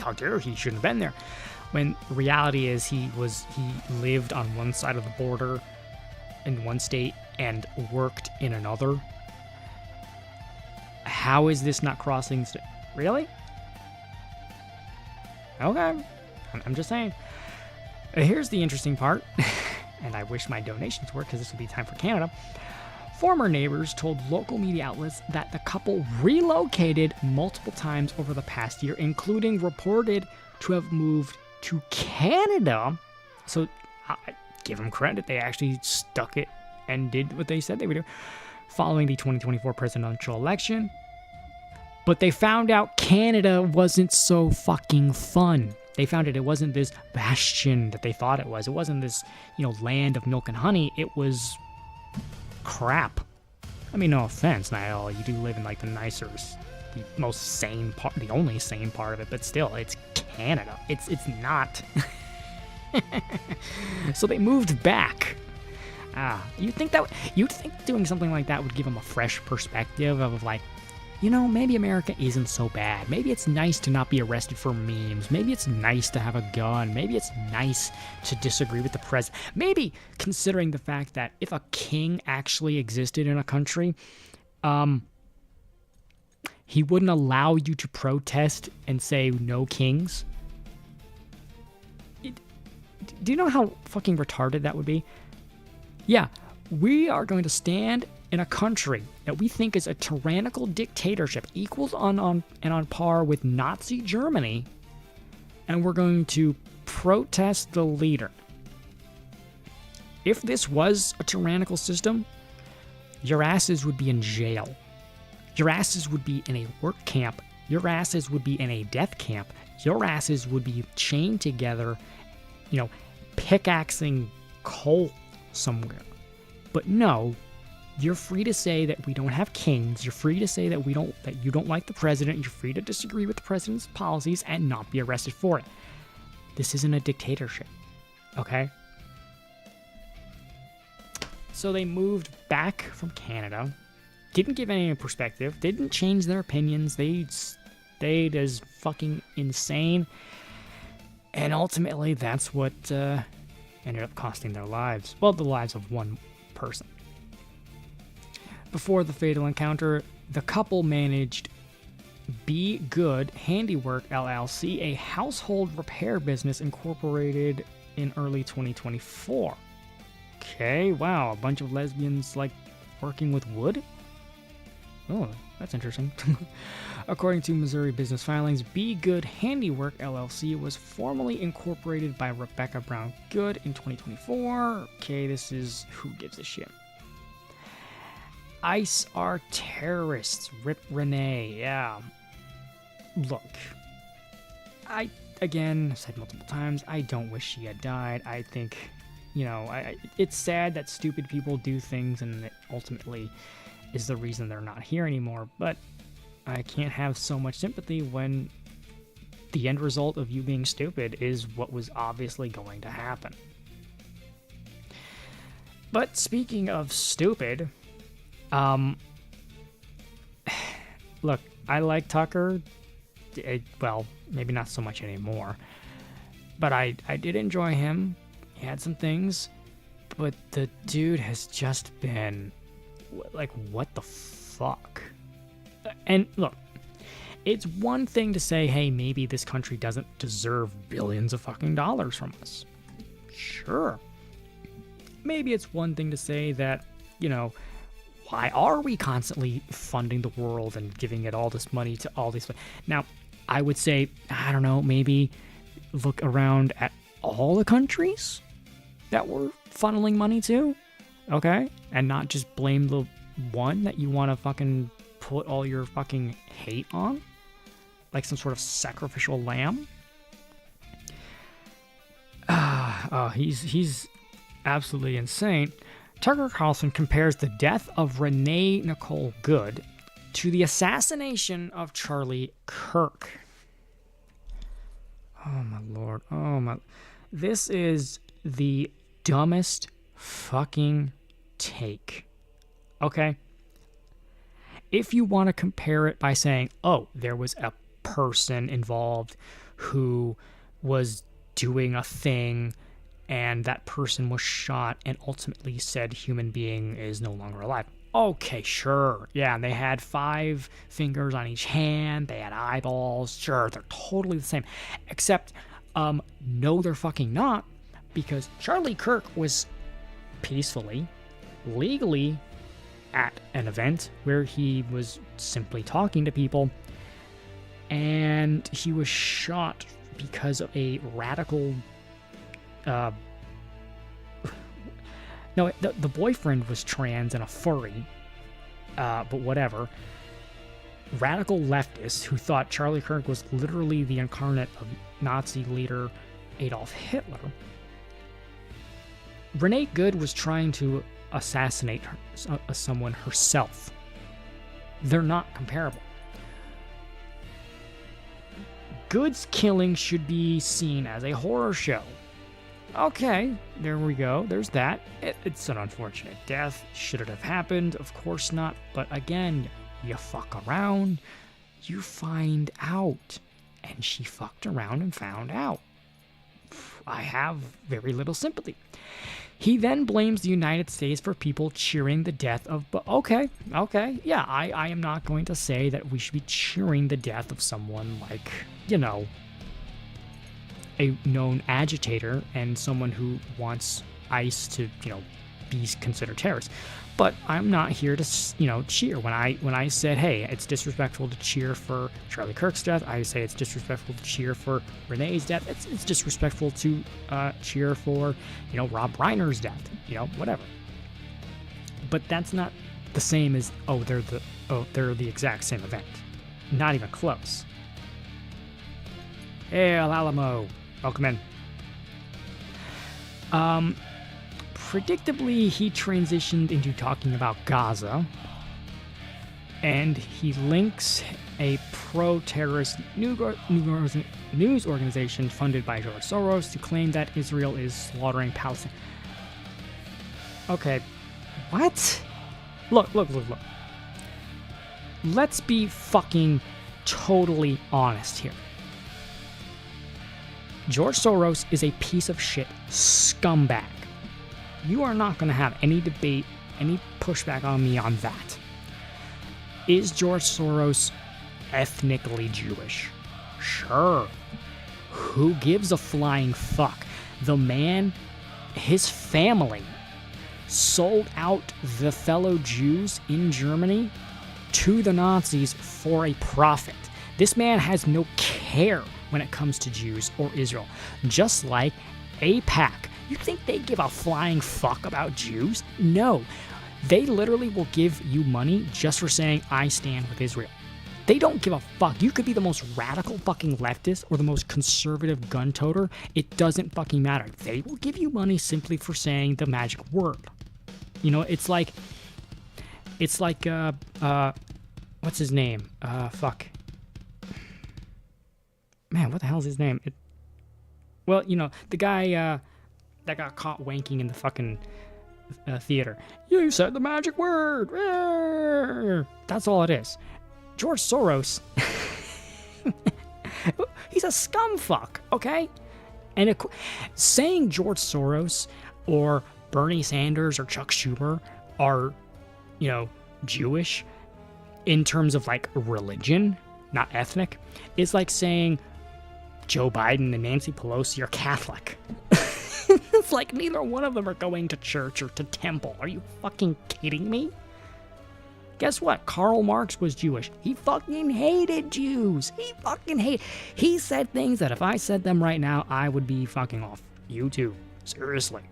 S1: How dare he? Shouldn't have been there. When reality is he lived on one side of the border in one state and worked in another. How is this not crossing state? Really? Okay. I'm just saying. Here's the interesting part, and I wish my donations were because this would be time for Canada. Former neighbors told local media outlets that the couple relocated multiple times over the past year, including reported to have moved to Canada. So I give them credit. They actually stuck it and did what they said they would do following the 2024 presidential election. But they found out Canada wasn't so fucking fun. They found it wasn't this bastion that they thought it was. It wasn't this, land of milk and honey. It was crap. I mean, no offense, Niall. You do live in the nicer, the most sane part, the only sane part of it, but still, it's Canada. It's not. So they moved back. You'd think doing something like that would give them a fresh perspective of maybe America isn't so bad. Maybe it's nice to not be arrested for memes. Maybe it's nice to have a gun. Maybe it's nice to disagree with the president. Maybe considering the fact that if a king actually existed in a country, he wouldn't allow you to protest and say no kings. Do you know how fucking retarded that would be? Yeah, we are going to stand in a country that we think is a tyrannical dictatorship, equals on par with Nazi Germany, and we're going to protest the leader. If this was a tyrannical system, your asses would be in jail. Your asses would be in a work camp. Your asses would be in a death camp. Your asses would be chained together, pickaxing coal somewhere. But no, you're free to say that we don't have kings. You're free to say that you don't like the president. You're free to disagree with the president's policies and not be arrested for it. This isn't a dictatorship, okay? So they moved back from Canada, didn't give any perspective, didn't change their opinions. They stayed as fucking insane, and ultimately that's what ended up costing their lives. Well, the lives of one person. Before the fatal encounter, the couple managed Be Good Handiwork LLC, a household repair business incorporated in early 2024. Okay, wow, a bunch of lesbians working with wood? Oh, that's interesting. According to Missouri business filings, Be Good Handiwork LLC was formally incorporated by Rebecca Brown Good in 2024. Okay, this is who gives a shit. ICE are terrorists. Rip Renee. Yeah. Look, I again, I've said multiple times, I don't wish she had died. I think, it's sad that stupid people do things and it ultimately is the reason they're not here anymore, but I can't have so much sympathy when the end result of you being stupid is what was obviously going to happen. But speaking of stupid, look, I like Tucker. Well, maybe not so much anymore, but I did enjoy him. He had some things, but the dude has just been like, what the fuck? And look, it's one thing to say, hey, maybe this country doesn't deserve billions of fucking dollars from us. Sure. Maybe it's one thing to say that, why are we constantly funding the world and giving it all this money to all these... Now, I would say, I don't know, maybe look around at all the countries that we're funneling money to, okay? And not just blame the one that you want to fucking put all your fucking hate on, like some sort of sacrificial lamb. He's absolutely insane. Tucker Carlson compares the death of Renee Nicole Good to the assassination of Charlie Kirk. Oh my lord. Oh my. This is the dumbest fucking take. Okay? If you want to compare it by saying, oh, there was a person involved who was doing a thing and that person was shot and ultimately said human being is no longer alive. Okay, sure. Yeah, they had 5 fingers on each hand. They had eyeballs. Sure, they're totally the same. Except, no, they're fucking not. Because Charlie Kirk was peacefully, legally at an event where he was simply talking to people. And he was shot because of a radical... No, the boyfriend was trans and a furry, but whatever. Radical leftists who thought Charlie Kirk was literally the incarnate of Nazi leader Adolf Hitler. Renee Good was trying to assassinate someone herself. They're not comparable. Good's killing should be seen as a horror show. Okay, there we go. There's that. It's an unfortunate death. Should it have happened? Of course not. But again, you fuck around, you find out. And she fucked around and found out. I have very little sympathy. He then blames the United States for people cheering the death of... Okay, yeah, I am not going to say that we should be cheering the death of someone like, a known agitator and someone who wants ICE to, be considered terrorists. But I'm not here to, cheer. When I said, hey, it's disrespectful to cheer for Charlie Kirk's death, I say it's disrespectful to cheer for Renee's death. It's disrespectful to cheer for, Rob Reiner's death, whatever. But that's not the same as, they're the exact same event. Not even close. Hey, El Alamo. Welcome in. Predictably, he transitioned into talking about Gaza, and he links a pro-terrorist news organization funded by George Soros to claim that Israel is slaughtering Palestine. Okay, what? Look. Let's be fucking totally honest here. George Soros is a piece of shit scumbag. You are not going to have any debate, any pushback on me on that. Is George Soros ethnically Jewish? Sure. Who gives a flying fuck? The man, his family, sold out the fellow Jews in Germany to the Nazis for a profit. This man has no care when it comes to Jews or Israel. Just like AIPAC. You think they give a flying fuck about Jews? No. They literally will give you money just for saying, I stand with Israel. They don't give a fuck. You could be the most radical fucking leftist or the most conservative gun toter. It doesn't fucking matter. They will give you money simply for saying the magic word. You know, it's like, what's his name? Fuck. Man, what the hell is his name? Well, you know, the guy, that got caught wanking in the fucking theater. You said the magic word. That's all it is. George Soros, he's a scumfuck, okay? And saying George Soros or Bernie Sanders or Chuck Schumer are, you know, Jewish in terms of like religion, not ethnic, is like saying Joe Biden and Nancy Pelosi are Catholic. It's like neither one of them are going to church or to temple. Are you fucking kidding me? Guess what? Karl Marx was Jewish. He fucking hated Jews. He said things that if I said them right now, I would be fucking off YouTube. Seriously.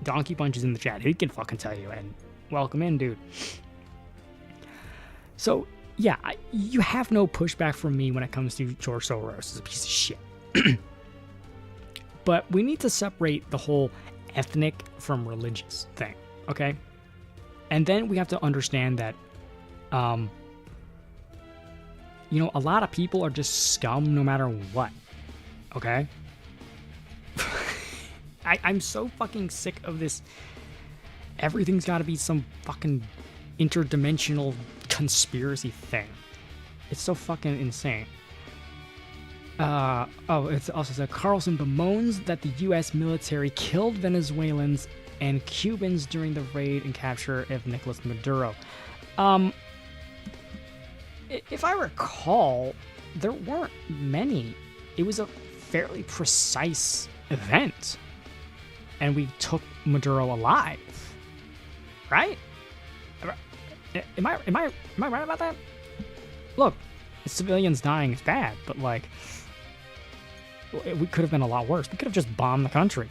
S1: Donkey Punch is in the chat. He can fucking tell you. And welcome in, dude. So, yeah, you have no pushback from me when it comes to George Soros. He's a piece of shit. But we need to separate the whole ethnic from religious thing, okay? And then we have to understand that, you know, a lot of people are just scum no matter what, okay? I'm so fucking sick of this. Everything's got to be some fucking interdimensional conspiracy thing. It's so fucking insane. It's also said Carlson bemoans that the U.S. military killed Venezuelans and Cubans during the raid and capture of Nicolas Maduro. If I recall, there weren't many. It was a fairly precise event, and we took Maduro alive, right? Am I right about that? Look, civilians dying is bad, but like, we could have been a lot worse. We could have just bombed the country.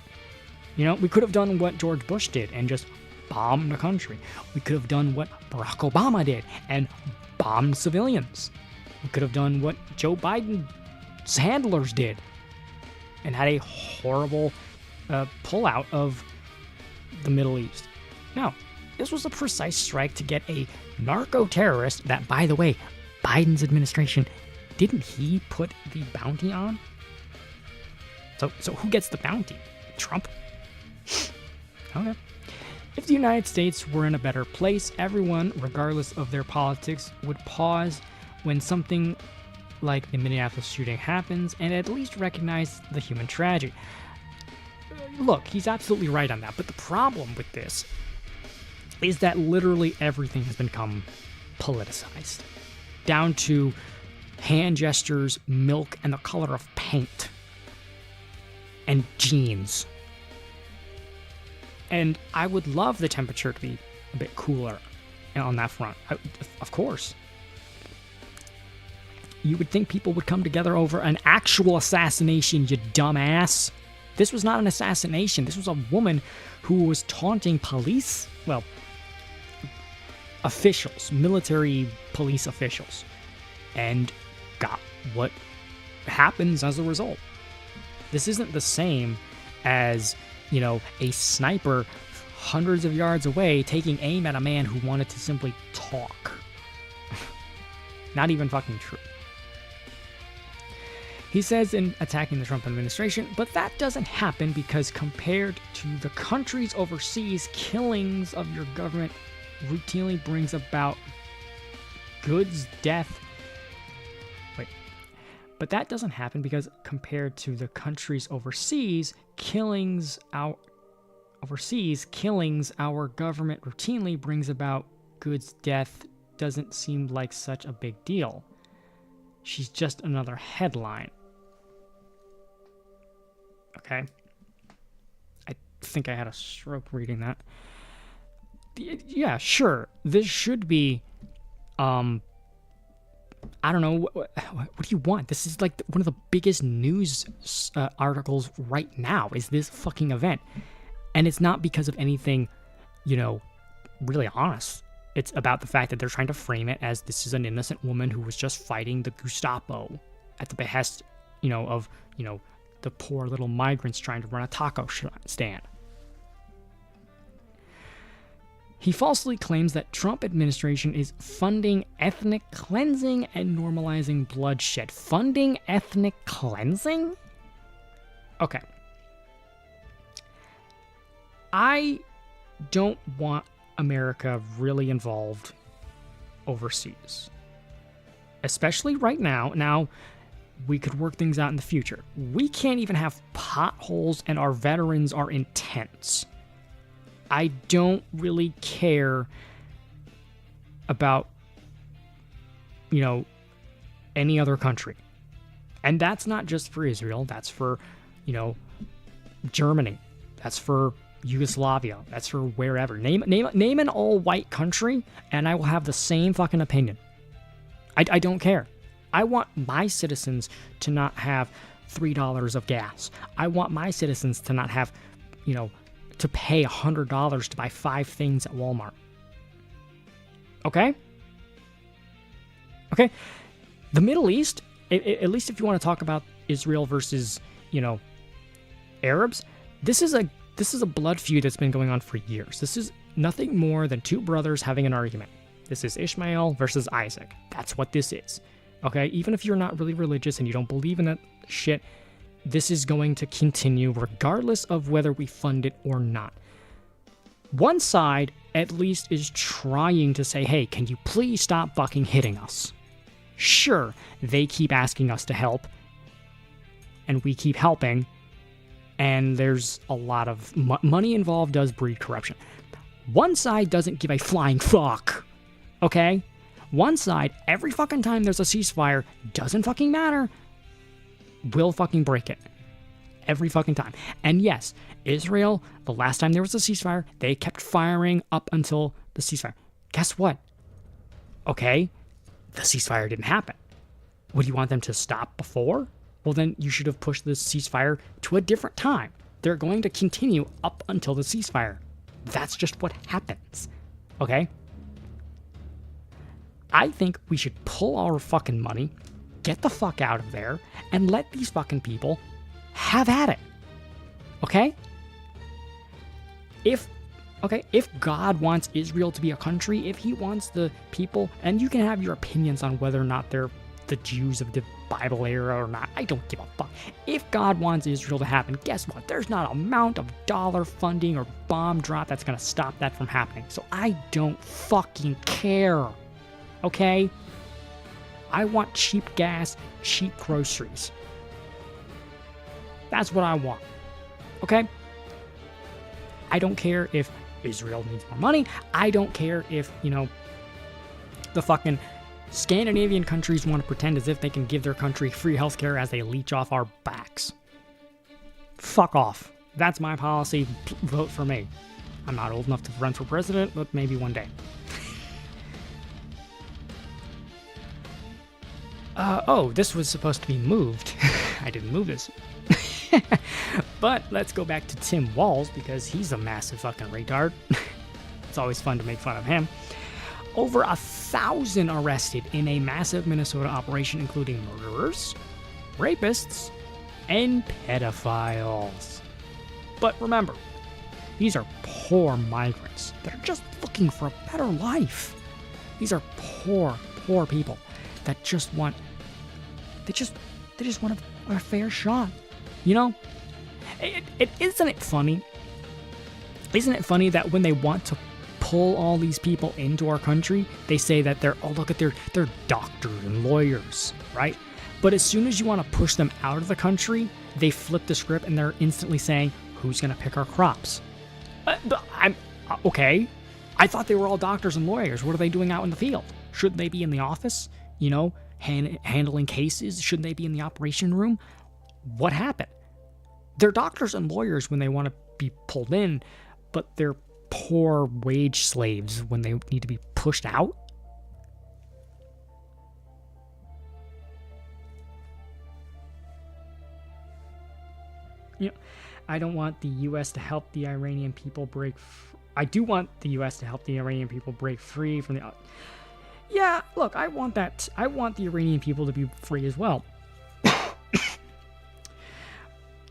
S1: You know, we could have done what George Bush did and just bombed the country. We could have done what Barack Obama did and bombed civilians. We could have done what Joe Biden's handlers did and had a horrible pullout of the Middle East. No, this was a precise strike to get a narco-terrorist that, by the way, Biden's administration, didn't he put the bounty on? So who gets the bounty? Trump? Okay. If the United States were in a better place, everyone, regardless of their politics, would pause when something like the Minneapolis shooting happens and at least recognize the human tragedy. Look, he's absolutely right on that, but the problem with this is that literally everything has become politicized. Down to hand gestures, milk, and the color of paint. And jeans. And I would love the temperature to be a bit cooler on that front. Of course. You would think people would come together over an actual assassination, you dumbass. This was not an assassination. This was a woman who was taunting police, well, officials, military police officials, and got what happens as a result. This isn't the same as, you know, a sniper hundreds of yards away taking aim at a man who wanted to simply talk. Not even fucking true. He says in attacking the Trump administration, but that doesn't happen because compared to the countries overseas, killings of your government routinely brings about goods, death. But that doesn't happen because compared to the countries overseas, killings our government routinely brings about goods, death doesn't seem like such a big deal. She's just another headline. Okay. I think I had a stroke reading that. Yeah, sure. This should be, I don't know, what do you want? This is like one of the biggest news articles right now, is this fucking event. And it's not because of anything, you know, really honest. It's about the fact that they're trying to frame it as this is an innocent woman who was just fighting the Gestapo at the behest, of, the poor little migrants trying to run a taco stand. He falsely claims that Trump administration is funding ethnic cleansing and normalizing bloodshed. Funding ethnic cleansing? Okay. I don't want America really involved overseas. Especially right now. Now, we could work things out in the future. We can't even have potholes and our veterans are in tents. I don't really care about, any other country. And that's not just for Israel. That's for, Germany. That's for Yugoslavia. That's for wherever. Name an all-white country, and I will have the same fucking opinion. I don't care. I want my citizens to not have $3 of gas. I want my citizens to not have, to pay $100 to buy 5 things at Walmart. Okay? Okay? The Middle East, at least if you want to talk about Israel versus, Arabs, this is a blood feud that's been going on for years. This is nothing more than 2 brothers having an argument. This is Ishmael versus Isaac. That's what this is. Okay? Even if you're not really religious and you don't believe in that shit, this is going to continue regardless of whether we fund it or not. One side, at least, is trying to say, hey, can you please stop fucking hitting us? Sure, they keep asking us to help, and we keep helping, and there's a lot of money involved does breed corruption. One side doesn't give a flying fuck, okay? One side, every fucking time there's a ceasefire, doesn't fucking matter, will fucking break it. Every fucking time. And yes, Israel, the last time there was a ceasefire, they kept firing up until the ceasefire. Guess what? Okay, the ceasefire didn't happen. Would you want them to stop before? Well, then you should have pushed the ceasefire to a different time. They're going to continue up until the ceasefire. That's just what happens. Okay? I think we should pull our fucking money, get the fuck out of there, and let these fucking people have at it. Okay? If God wants Israel to be a country, if he wants the people, and you can have your opinions on whether or not they're the Jews of the Bible era or not, I don't give a fuck. If God wants Israel to happen, guess what? There's not an amount of dollar funding or bomb drop that's gonna stop that from happening. So I don't fucking care. Okay? I want cheap gas, cheap groceries. That's what I want. Okay? I don't care if Israel needs more money. I don't care if, the fucking Scandinavian countries want to pretend as if they can give their country free healthcare as they leech off our backs. Fuck off. That's my policy. Vote for me. I'm not old enough to run for president, but maybe one day. This was supposed to be moved. I didn't move this. But let's go back to Tim Walz because he's a massive fucking retard. It's always fun to make fun of him. Over 1,000 arrested in a massive Minnesota operation including murderers, rapists, and pedophiles. But remember, these are poor migrants that are just looking for a better life. These are poor people that just want a fair shot. Isn't it funny? Isn't it funny that when they want to pull all these people into our country, they say that they're doctors and lawyers, right? But as soon as you want to push them out of the country, they flip the script and they're instantly saying, who's going to pick our crops? Okay. I thought they were all doctors and lawyers. What are they doing out in the field? Shouldn't they be in the office? Handling cases? Shouldn't they be in the operation room? What happened? They're doctors and lawyers when they want to be pulled in, but they're poor wage slaves when they need to be pushed out? I don't want the U.S. to help the Iranian people break I do want the U.S. to help the Iranian people break free from the... Yeah, look, I want that. I want the Iranian people to be free as well.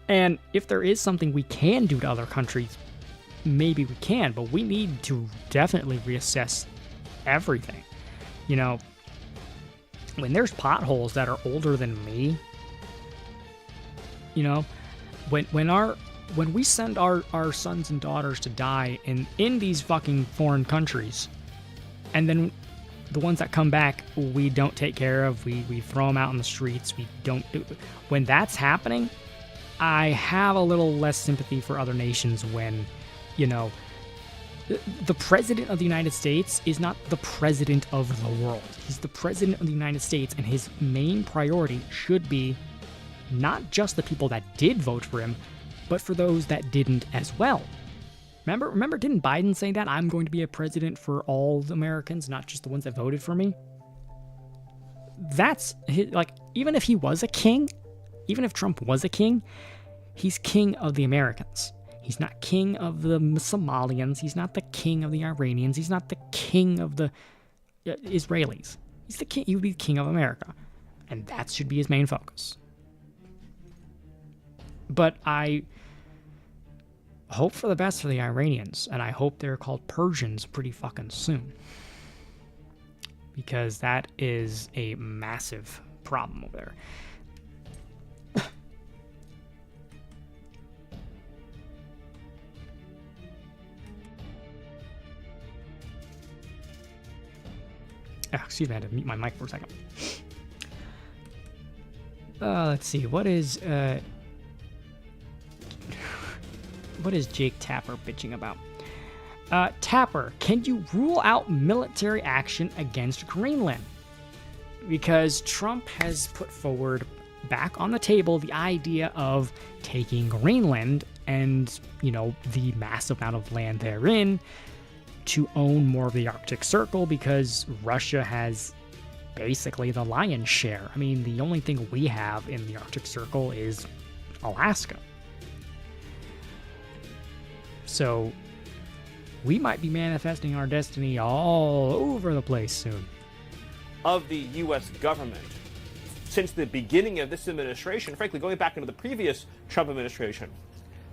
S1: And if there is something we can do to other countries, maybe we can, but we need to definitely reassess everything. You know, when there's potholes that are older than me, you know, when we send our sons and daughters to die in these fucking foreign countries, and then the ones that come back we don't take care of, we throw them out on the streets, we don't do... When that's happening, I have a little less sympathy for other nations when, you know, the president of the United States is not the president of the world. He's the president of the United States, and his main priority should be not just the people that did vote for him, but for those that didn't as well. Remember, didn't Biden say that? I'm going to be a president for all Americans, not just the ones that voted for me? That's, like, even if he was a king, even if Trump was a king, he's king of the Americans. He's not king of the Somalians. He's not the king of the Iranians. He's not the king of the Israelis. He's the king. He would be the king of America. And that should be his main focus. But I hope for the best for the Iranians, and I hope they're called Persians pretty fucking soon. Because that is a massive problem over there. Excuse me, I had to mute my mic for a second. Let's see, what is Jake Tapper bitching about? Tapper, can you rule out military action against Greenland? Because Trump has put forward back on the table the idea of taking Greenland and, you know, the massive amount of land therein to own more of the Arctic Circle, because Russia has basically the lion's share. I mean, the only thing we have in the Arctic Circle is Alaska. So we might be manifesting our destiny all over the place soon.
S10: Of the U.S. government, since the beginning of this administration, frankly, going back into the previous Trump administration,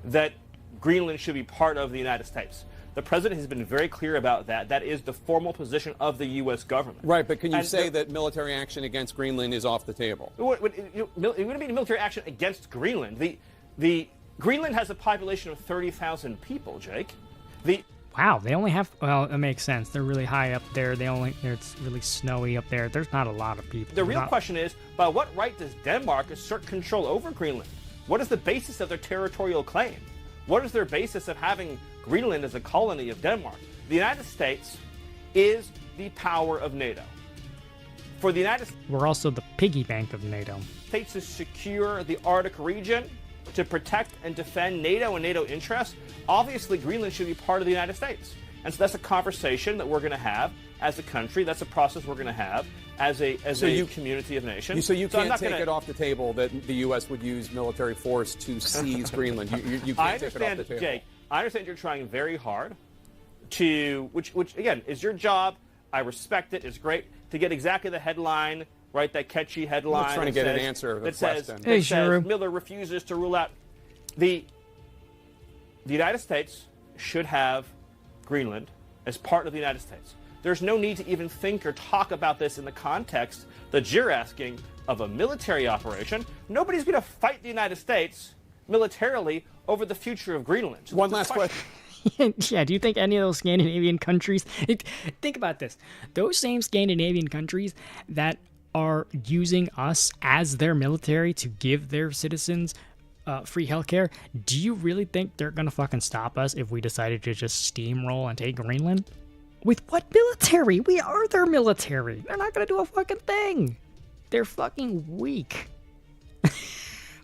S10: that Greenland should be part of the United States. The president has been very clear about that. That is the formal position of the U.S. government.
S11: Right, but can you say that military action against Greenland is off the table?
S10: It wouldn't be military action against Greenland. The Greenland has a population of 30,000 people, Jake.
S1: Wow, they only have... Well, it makes sense. They're really high up there. It's really snowy up there. There's not a lot of people.
S10: The real question is, by what right does Denmark assert control over Greenland? What is the basis of their territorial claim? What is their basis of having Greenland as a colony of Denmark? The United States is the power of NATO. For the United States...
S1: We're also the piggy bank of NATO.
S10: States to secure the Arctic region, to protect and defend NATO and NATO interests, obviously Greenland should be part of the United States. And so that's a conversation that we're going to have as a country. That's a process we're going to have as a community of nations.
S11: So you can't take it off the table that the U.S. would use military force to seize Greenland. You can't take it off the table.
S10: Jake, I understand you're trying very hard to, which again, is your job. I respect it. It's great to get exactly the headline, right? That catchy headline.
S11: I'm trying to get an answer to the question.
S10: That says Miller refuses to rule out. The United States should have Greenland as part of the United States. There's no need to even think or talk about this in the context that you're asking of a military operation. Nobody's going to fight the United States militarily over the future of Greenland.
S11: One last question.
S1: Yeah, do you think any of those Scandinavian countries... Think about this. Those same Scandinavian countries that are using us as their military to give their citizens free healthcare, do you really think they're going to fucking stop us if we decided to just steamroll and take Greenland? With what military? We are their military. They're not going to do a fucking thing. They're fucking weak.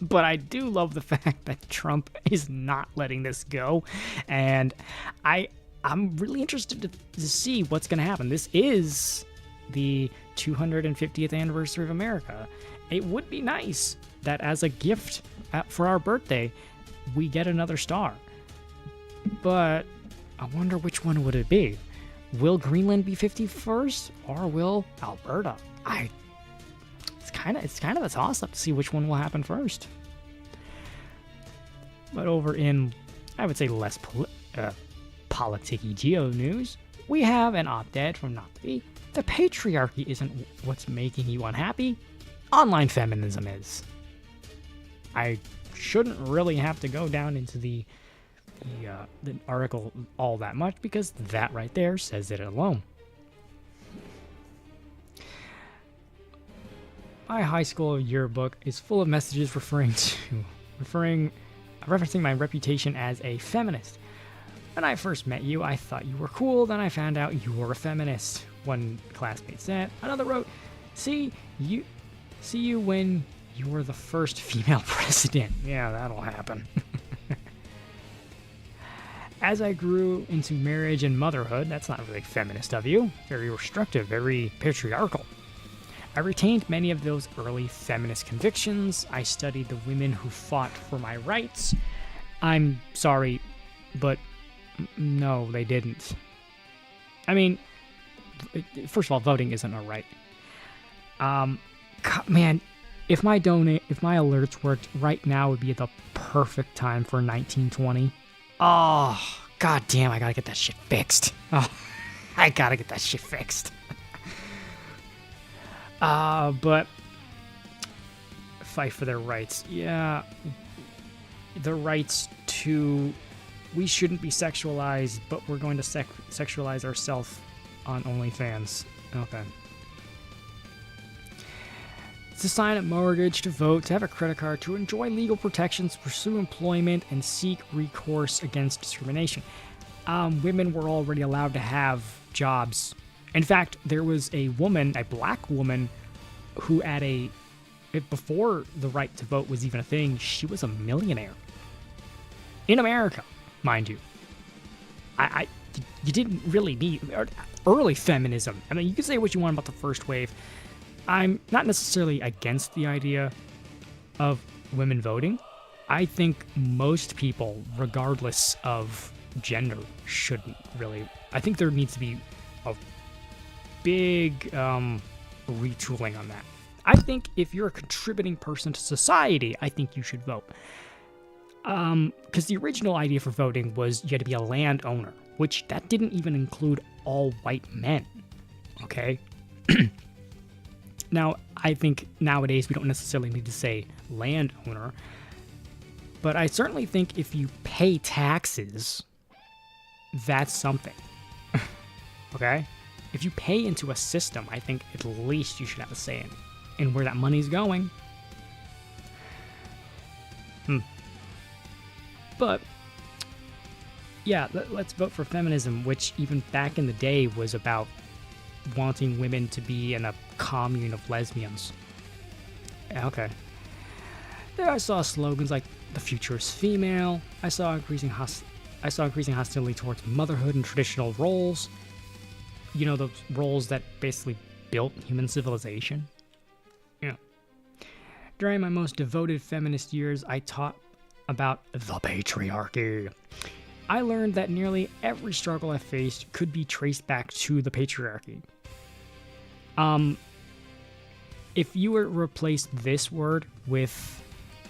S1: But I do love the fact that Trump is not letting this go. And I'm really interested to see what's going to happen. This is the 250th anniversary of America. It would be nice that as a gift for our birthday, we get another star. But I wonder which one would it be. Will Greenland be 51st, or will Alberta? It's kind of a toss-up to see which one will happen first. But over in, I would say, less politicky geo news, we have an op-ed from Not to Be. The patriarchy isn't what's making you unhappy. Online feminism is. I shouldn't really have to go down into the article all that much, because that right there says it alone. My high school yearbook is full of messages referencing my reputation as a feminist. When I first met you, I thought you were cool, then I found out you were a feminist. One classmate said. Another wrote, see you when you were the first female president. Yeah, that'll happen. As I grew into marriage and motherhood, that's not really feminist of you. Very restrictive, very patriarchal. I retained many of those early feminist convictions. I studied the women who fought for my rights. I'm sorry, but no, they didn't. I mean, first of all, voting isn't a right. Man, if my alerts worked right now, would be the perfect time for 1920. Oh, god damn, I gotta get that shit fixed. Oh, I gotta get that shit fixed. But fight for their rights. Yeah, the rights to, we shouldn't be sexualized, but we're going to sexualize ourselves on OnlyFans. Okay. To sign a mortgage, to vote, to have a credit card, to enjoy legal protections, pursue employment, and seek recourse against discrimination. Women were already allowed to have jobs. In fact, there was a black woman, who before the right to vote was even a thing, she was a millionaire. In America, mind you. You didn't really need early feminism. I mean, you could say what you want about the first wave. I'm not necessarily against the idea of women voting. I think most people, regardless of gender, shouldn't really. I think there needs to be a big retooling on that. I think if you're a contributing person to society, I think you should vote. Because the original idea for voting was you had to be a landowner, which that didn't even include all white men. Okay? Now, I think nowadays we don't necessarily need to say landowner, but I certainly think if you pay taxes, that's something. Okay? If you pay into a system, I think at least you should have a say in where that money's going. But, yeah, let's vote for feminism, which even back in the day was about wanting women to be in a commune of lesbians. Okay. There I saw slogans like "the future is female." I saw increasing hostility towards motherhood and traditional roles. You know, those roles that basically built human civilization. Yeah. During my most devoted feminist years, I taught about the patriarchy. I learned that nearly every struggle I faced could be traced back to the patriarchy. If you were to replace this word with,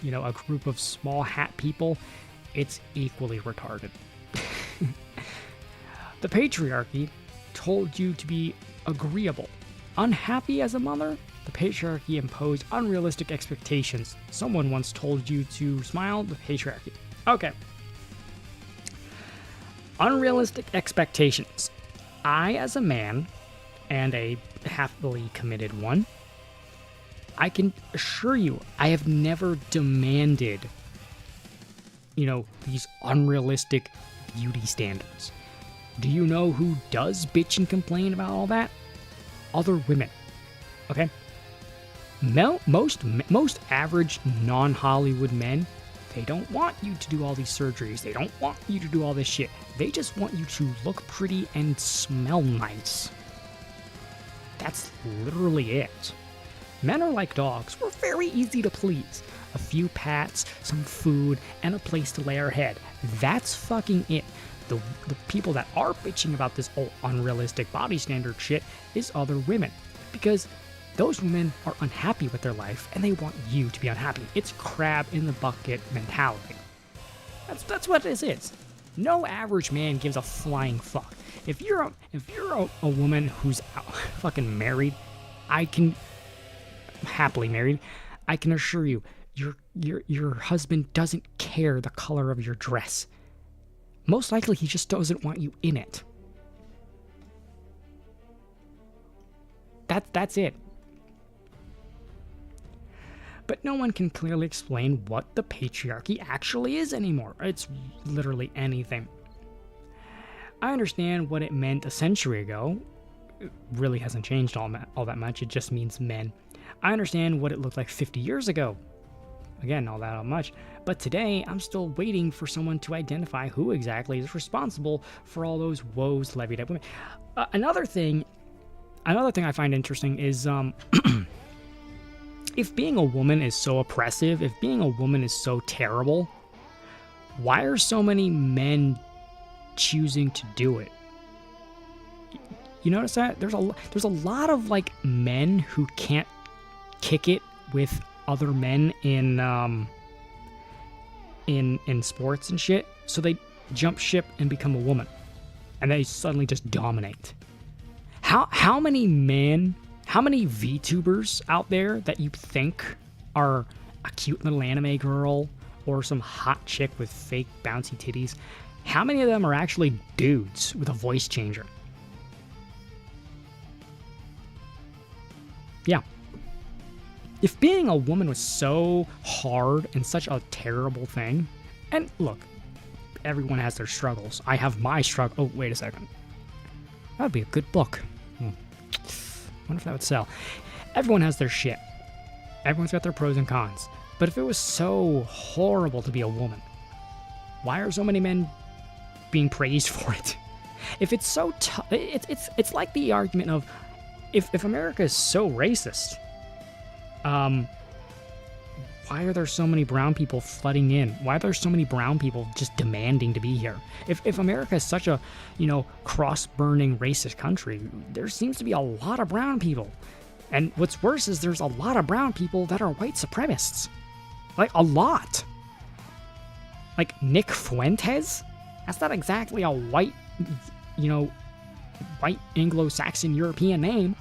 S1: a group of small hat people, it's equally retarded. The patriarchy told you to be agreeable. Unhappy as a mother? The patriarchy imposed unrealistic expectations. Someone once told you to smile. The patriarchy. Okay. Unrealistic expectations. I, as a man, and a happily committed one, I can assure you, I have never demanded, these unrealistic beauty standards. Do you know who does bitch and complain about all that? Other women. Okay? Most average non-Hollywood men, they don't want you to do all these surgeries. They don't want you to do all this shit. They just want you to look pretty and smell nice. That's literally it. Men are like dogs. We're very easy to please. A few pats, some food, and a place to lay our head. That's fucking it. The people that are bitching about this whole unrealistic body standard shit is other women. Because those women are unhappy with their life and they want you to be unhappy. It's crab in the bucket mentality. That's what this is. No average man gives a flying fuck. If you're a woman who's fucking married, happily married, I can assure you, your husband doesn't care the color of your dress. Most likely, he just doesn't want you in it. That's it. But no one can clearly explain what the patriarchy actually is anymore. It's literally anything. I understand what it meant a century ago. It really hasn't changed all that much. It just means men. I understand what it looked like 50 years ago. Again, not that much. But today, I'm still waiting for someone to identify who exactly is responsible for all those woes levied at women. Another thing I find interesting is if being a woman is so oppressive, if being a woman is so terrible, why are so many men choosing to do it? You notice that? There's a lot of like men who can't kick it with other men in sports and shit, so they jump ship and become a woman, and they suddenly just dominate. How many VTubers out there that you think are a cute little anime girl or some hot chick with fake bouncy titties? How many of them are actually dudes with a voice changer? Yeah. If being a woman was so hard and such a terrible thing, and look, everyone has their struggles. I have my struggle. Oh, wait a second. That would be a good book. I wonder if that would sell. Everyone has their shit. Everyone's got their pros and cons. But if it was so horrible to be a woman, why are so many men being praised for it? If it's so tough, it's like the argument of if America is so racist, why are there so many brown people flooding in? Why are there so many brown people just demanding to be here? If America is such a, cross-burning racist country, there seems to be a lot of brown people. And what's worse is there's a lot of brown people that are white supremacists. Like, a lot. Like, Nick Fuentes? That's not exactly a white, white Anglo-Saxon European name.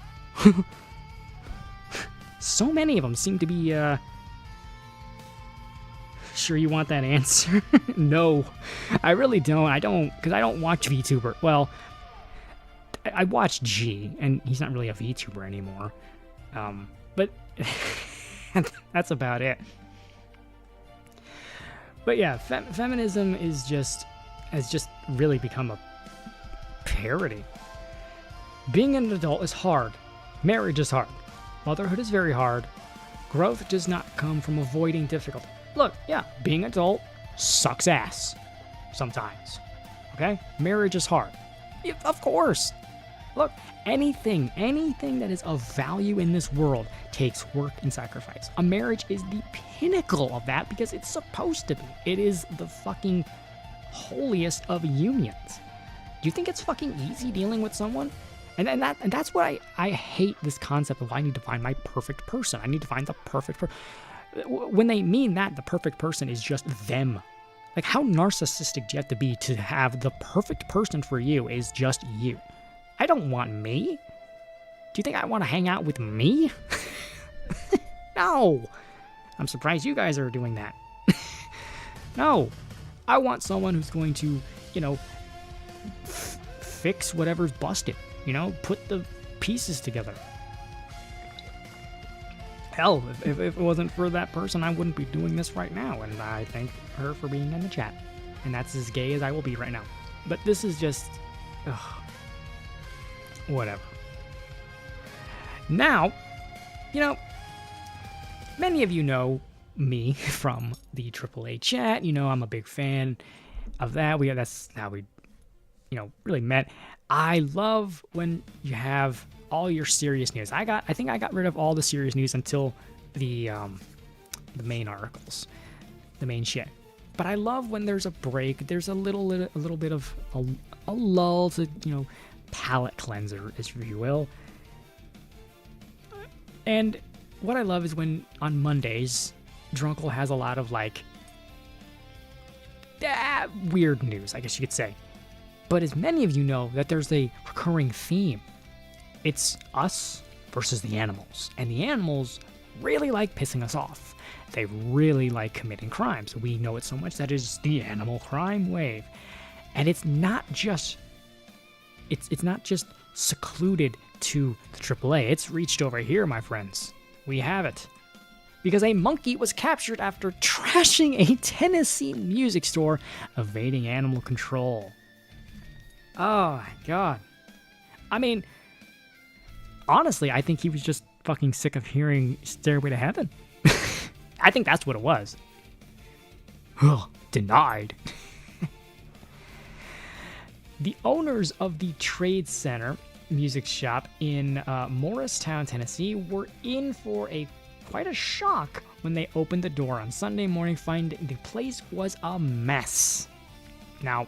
S1: So many of them seem to be, Sure you want that answer? No, I really don't. Because I don't watch VTuber. Well, I watch G, and he's not really a VTuber anymore. But that's about it. But yeah, feminism has just really become a parody. Being an adult is hard. Marriage is hard. Motherhood is very hard. Growth does not come from avoiding difficulty. Look, yeah, being adult sucks ass sometimes. Okay? Marriage is hard. Yeah, of course. Look, anything that is of value in this world takes work and sacrifice. A marriage is the pinnacle of that because it's supposed to be. It is the fucking holiest of unions. Do you think it's fucking easy dealing with someone? And that's what I hate, this concept of I need to find my perfect person. I need to find the perfect person. When they mean that the perfect person is just them. Like, how narcissistic do you have to be to have the perfect person for you is just you? I don't want me. Do you think I want to hang out with me? No. I'm surprised you guys are doing that. No. I want someone who's going to, fix whatever's busted. Put the pieces together. Hell, if it wasn't for that person, I wouldn't be doing this right now, and I thank her for being in the chat. And that's as gay as I will be right now. But this is just... whatever. Now, many of you know me from the AAA chat. I'm a big fan of that. That's how we, really met. I love when you have all your serious news. I think I got rid of all the serious news until the main articles, the main shit. But I love when there's a break. There's a little bit of a lull to, palate cleanser, if you will. And what I love is when on Mondays, Drunkle has a lot of weird news, I guess you could say. But as many of you know, that there's a recurring theme. It's us versus the animals. And the animals really like pissing us off. They really like committing crimes. We know it so much that it's the animal crime wave. And it's not just secluded to the AAA. It's reached over here, my friends. We have it. Because a monkey was captured after trashing a Tennessee music store, evading animal control. Oh my god. I mean, honestly, I think he was just fucking sick of hearing Stairway to Heaven. I think that's what it was. Ugh, denied. The owners of the Trade Center music shop in Morristown, Tennessee, were in for quite a shock when they opened the door on Sunday morning, finding the place was a mess. Now,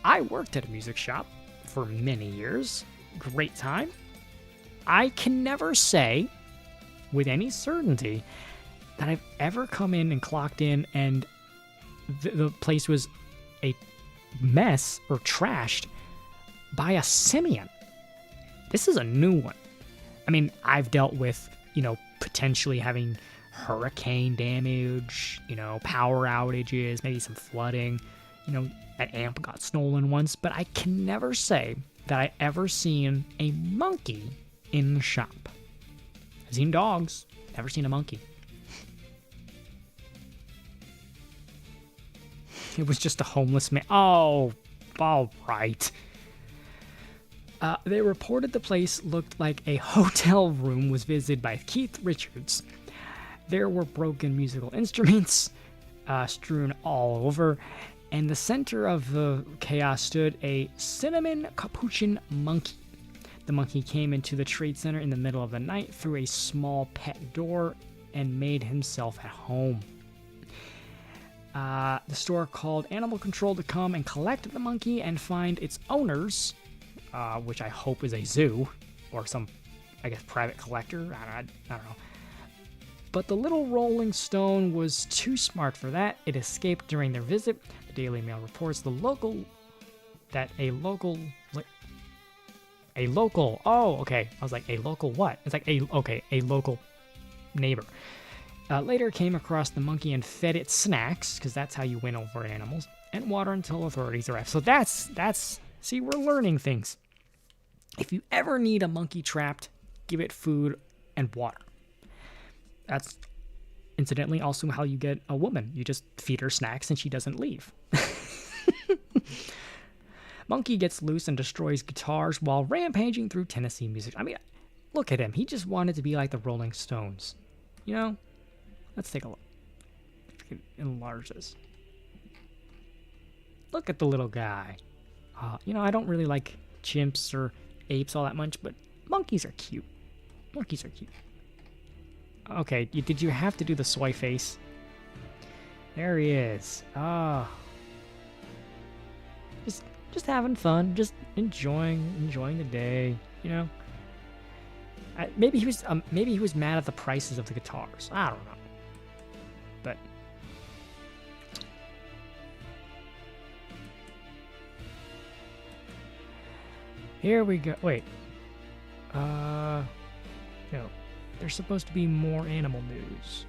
S1: I worked at a music shop for many years. Great time. I can never say with any certainty that I've ever come in and clocked in and the place was a mess or trashed by a simian. This is a new one. I mean, I've dealt with, potentially having hurricane damage, power outages, maybe some flooding, an amp got stolen once, but I can never say that I ever seen a monkey in the shop. I've seen dogs, never seen a monkey. It was just a homeless man. Oh, all right. They reported the place looked like a hotel room was visited by Keith Richards. There were broken musical instruments strewn all over, and the center of the chaos stood a cinnamon capuchin monkey. The monkey came into the Trade Center in the middle of the night through a small pet door and made himself at home. The store called Animal Control to come and collect the monkey and find its owners, which I hope is a zoo or some, private collector. I don't know. But the little Rolling Stone was too smart for that. It escaped during their visit. The Daily Mail reports a local. Oh, okay. I was like, a local what? It's like a local neighbor. Later came across the monkey and fed it snacks, because that's how you win over animals, and water until authorities arrived. So that's see, we're learning things. If you ever need a monkey trapped, give it food and water. That's incidentally also how you get a woman. You just feed her snacks and she doesn't leave. Monkey gets loose and destroys guitars while rampaging through Tennessee music. I mean, look at him. He just wanted to be like the Rolling Stones. Let's take a look. If we can enlarge this. Look at the little guy. I don't really like chimps or apes all that much, but monkeys are cute. Monkeys are cute. Okay, did you have to do the soy face? There he is. Just having fun, just enjoying the day, Maybe he was mad at the prices of the guitars. I don't know. But here we go. Wait. No. There's supposed to be more animal news.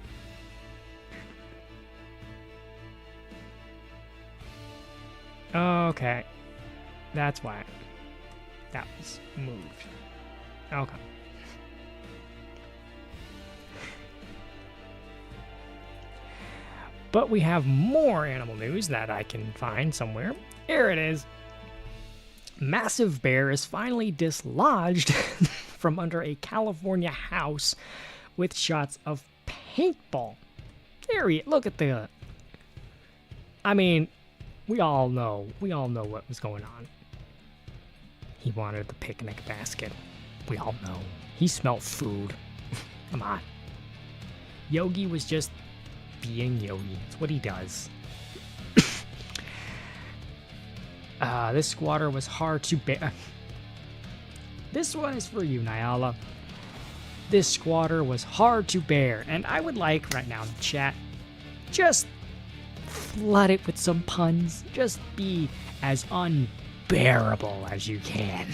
S1: Okay. That's why that was moved. Okay. But we have more animal news that I can find somewhere. Here it is. Massive bear is finally dislodged from under a California house with shots of paintball. There he is. Look at the... I mean, we all know what was going on. He wanted the picnic basket. We all know. He smelled food. Come on. Yogi was just being Yogi. It's what he does. This squatter was hard to bear. This one is for you, Nyala. This squatter was hard to bear, and I would like right now in the chat, just flood it with some puns. Just be as unbearable as you can.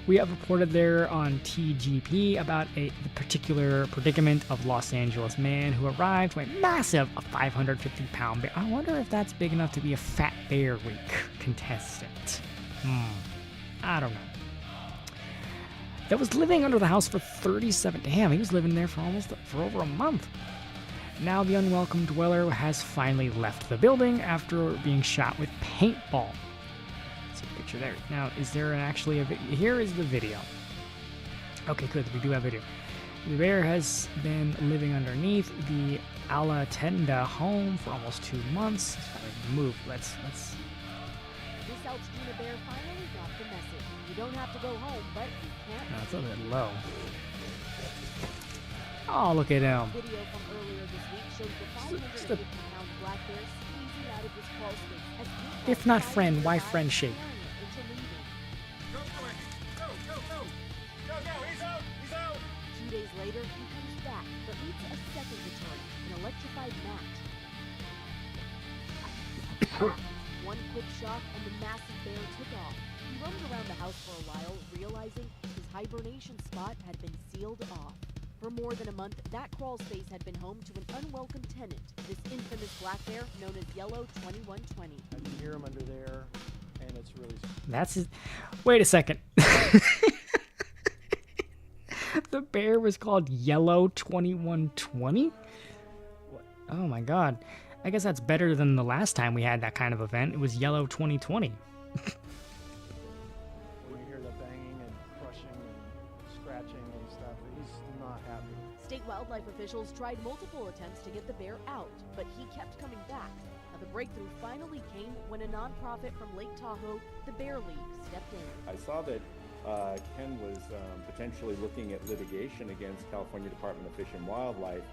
S1: We have reported there on TGP about the particular predicament of Los Angeles man who arrived with a massive 550-pound bear. I wonder if that's big enough to be a Fat Bear Week contestant. I don't know. That was living under the house for 37. Damn, he was living there for over a month. Now the unwelcome dweller has finally left the building after being shot with paintball. See a picture there. Now, is there actually a video? Here is the video. Okay, good. We do have video. The bear has been living underneath the Ala Tenda home for almost 2 months. It's gotta move. Let's.
S12: This Altstina bear finally got the message. You don't have to go home, but you can't.
S1: No, it's a little bit low. Oh, look at him.
S12: Video from earlier this week shows the 550-pound black bear squeezing out of his crawl space as he
S1: If not friend, why friend shape?
S3: Go, he's out!
S12: 2 days later, he comes back, but meets a second return, an electrified mat. One quick shot, and the massive bear took off. He roamed around the house for a while, realizing his hibernation spot had been sealed off. For more than a month, that crawl space had been home to an unwelcome tenant, this infamous black bear known as Yellow 2120.
S13: I can hear him under there, and it's really...
S1: That's it. Wait a second. The bear was called Yellow 2120? Oh my god. I guess that's better than the last time we had that kind of event. It was Yellow 2020.
S13: When you hear the banging and crushing and scratching and stuff, he's not happy.
S12: State wildlife officials tried multiple attempts to get the bear out, but he kept coming back. Now, the breakthrough finally came when a nonprofit from Lake Tahoe, the Bear League, stepped in.
S14: I saw that Ken was potentially looking at litigation against California Department of Fish and Wildlife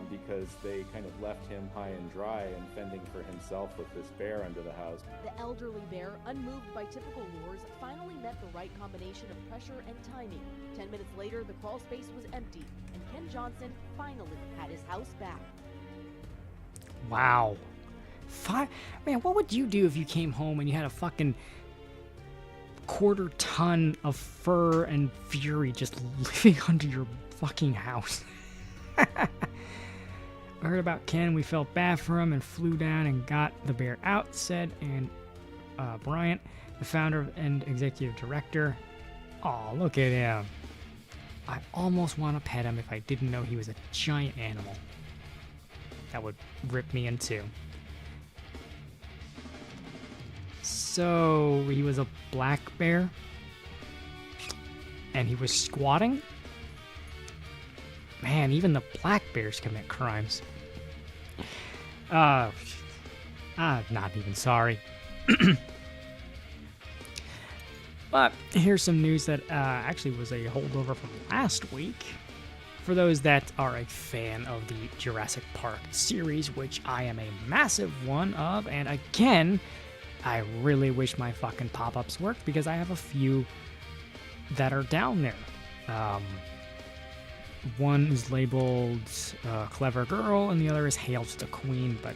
S14: because they kind of left him high and dry and fending for himself with this bear under the house.
S12: The elderly bear, unmoved by typical lures, finally met the right combination of pressure and timing. 10 minutes later, the crawl space was empty, and Ken Johnson finally had his house back.
S1: Wow. Man, what would you do if you came home and you had a fucking quarter-ton of fur and fury just living under your fucking house? I heard about Ken. We felt bad for him and flew down and got the bear out, said Bryant, the founder and executive director. Oh, look at him. I almost want to pet him if I didn't know he was a giant animal. That would rip me in two. So, he was a black bear? And he was squatting? Man, even the black bears commit crimes. I'm not even sorry. But here's some news that actually was a holdover from last week. For those that are a fan of the Jurassic Park series, which I am a massive one of, and again, I really wish my fucking pop-ups worked because I have a few that are down there. One is labeled Clever Girl, and the other is Hail to the Queen, but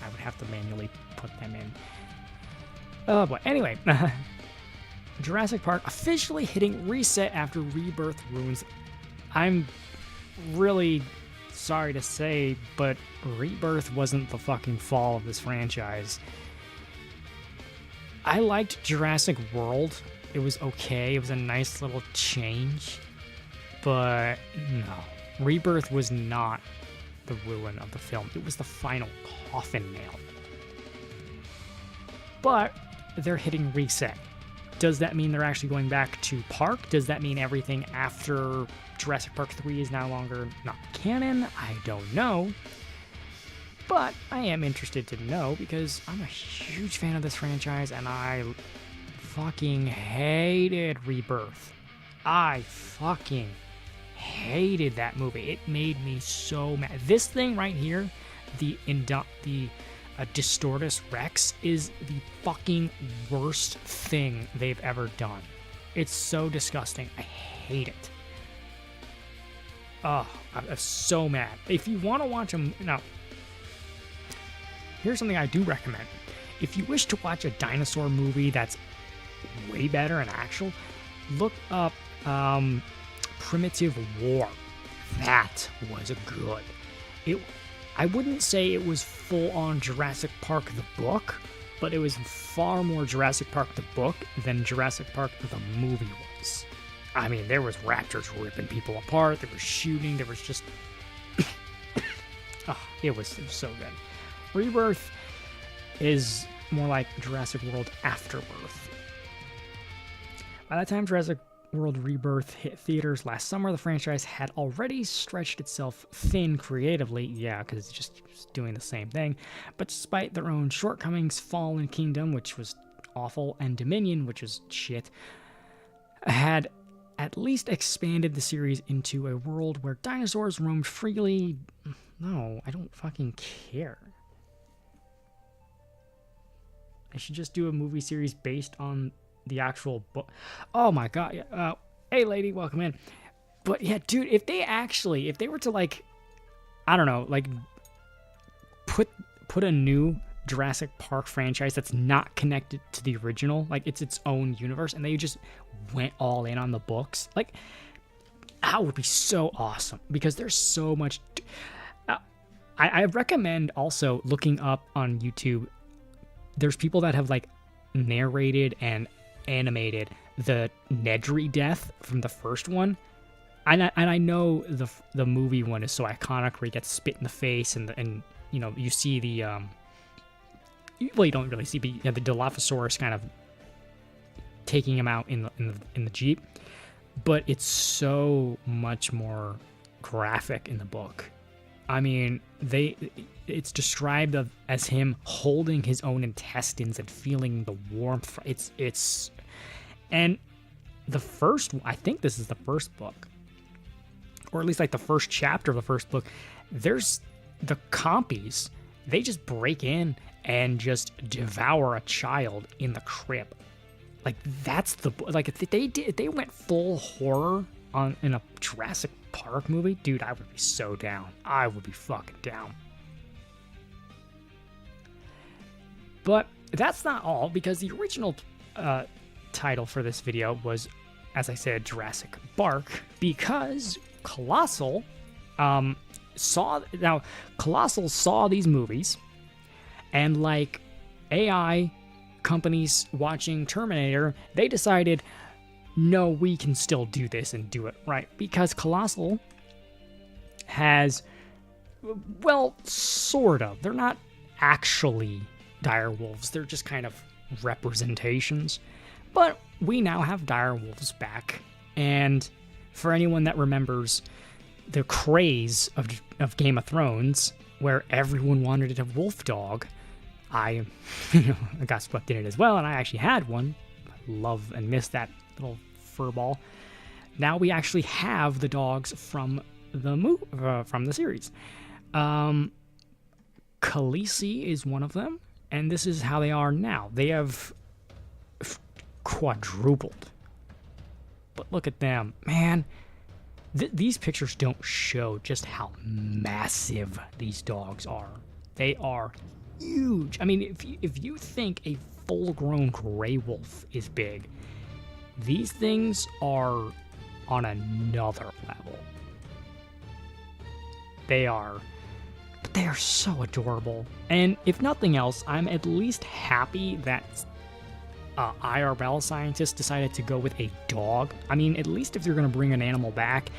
S1: I would have to manually put them in. Oh boy. Anyway, Jurassic Park officially hitting reset after Rebirth ruins. I'm really sorry to say, but Rebirth wasn't the fucking fall of this franchise. I liked Jurassic World. It was okay. It was a nice little change. But no, Rebirth was not the ruin of the film. It was the final coffin nail. But they're hitting reset. Does that mean they're actually going back to Park? Does that mean everything after Jurassic Park 3 is no longer not canon? I don't know. But I am interested to know because I'm a huge fan of this franchise and I fucking hated Rebirth. I fucking hated that movie. It made me so mad. This thing right here, the Distortus Rex is the fucking worst thing they've ever done. It's so disgusting. I hate it. Oh, I'm so mad. If you want to watch them, now, here's something I do recommend. If you wish to watch a dinosaur movie that's way better and actual, look up Primitive War. That was good. I wouldn't say it was full-on Jurassic Park the book, but it was far more Jurassic Park the book than Jurassic Park the movie was. I mean, there was raptors ripping people apart, there was shooting, there was just... it was so good. Rebirth is more like Jurassic World Afterbirth. By the time Jurassic World Rebirth hit theaters last summer, the franchise had already stretched itself thin creatively, because it's just doing the same thing. But despite their own shortcomings, Fallen Kingdom, which was awful, and Dominion, which was shit, had at least expanded the series into a world where dinosaurs roamed freely. No, I don't fucking care. I should just do a movie series based on the actual book. Oh my god. Hey lady, welcome in. But yeah, dude, if they were to like, I don't know, like put a new Jurassic Park franchise that's not connected to the original, like it's its own universe, and they just went all in on the books, like that would be so awesome, because there's so much. I recommend also looking up on YouTube. There's people that have like narrated and animated the Nedry death from the first one, and I know the movie one is so iconic where he gets spit in the face, and you know, you see the well, you don't really see, but you have the Dilophosaurus kind of taking him out in the Jeep, but it's so much more graphic in the book. I mean, it's described as him holding his own intestines and feeling the warmth. And the first, I think this is the first book, or at least like the first chapter of the first book. There's the compies. They just break in and just devour a child in the crib. Like that's like if they went full horror in a Jurassic Park movie, dude, I would be so down. I would be fucking down. But that's not all, because the original title for this video was, as I said, Jurassic Bark, because Colossal saw these movies, and like AI companies watching Terminator, they decided, no, we can still do this and do it right, because Colossal has, well, sort of. They're not actually direwolves. They're just kind of representations. But we now have direwolves back, and for anyone that remembers the craze of Game of Thrones, where everyone wanted a wolf dog, I got swept in it as well, and I actually had one. I love and miss that little furball. Now we actually have the dogs from the series. Khaleesi is one of them, and this is how they are now. They have quadrupled. But look at them, man. These pictures don't show just how massive these dogs are. They are huge. I mean, if you think a full-grown gray wolf is big, these things are on another level. They are so adorable. And if nothing else, I'm at least happy that IRL scientists decided to go with a dog. I mean, at least if you're going to bring an animal back,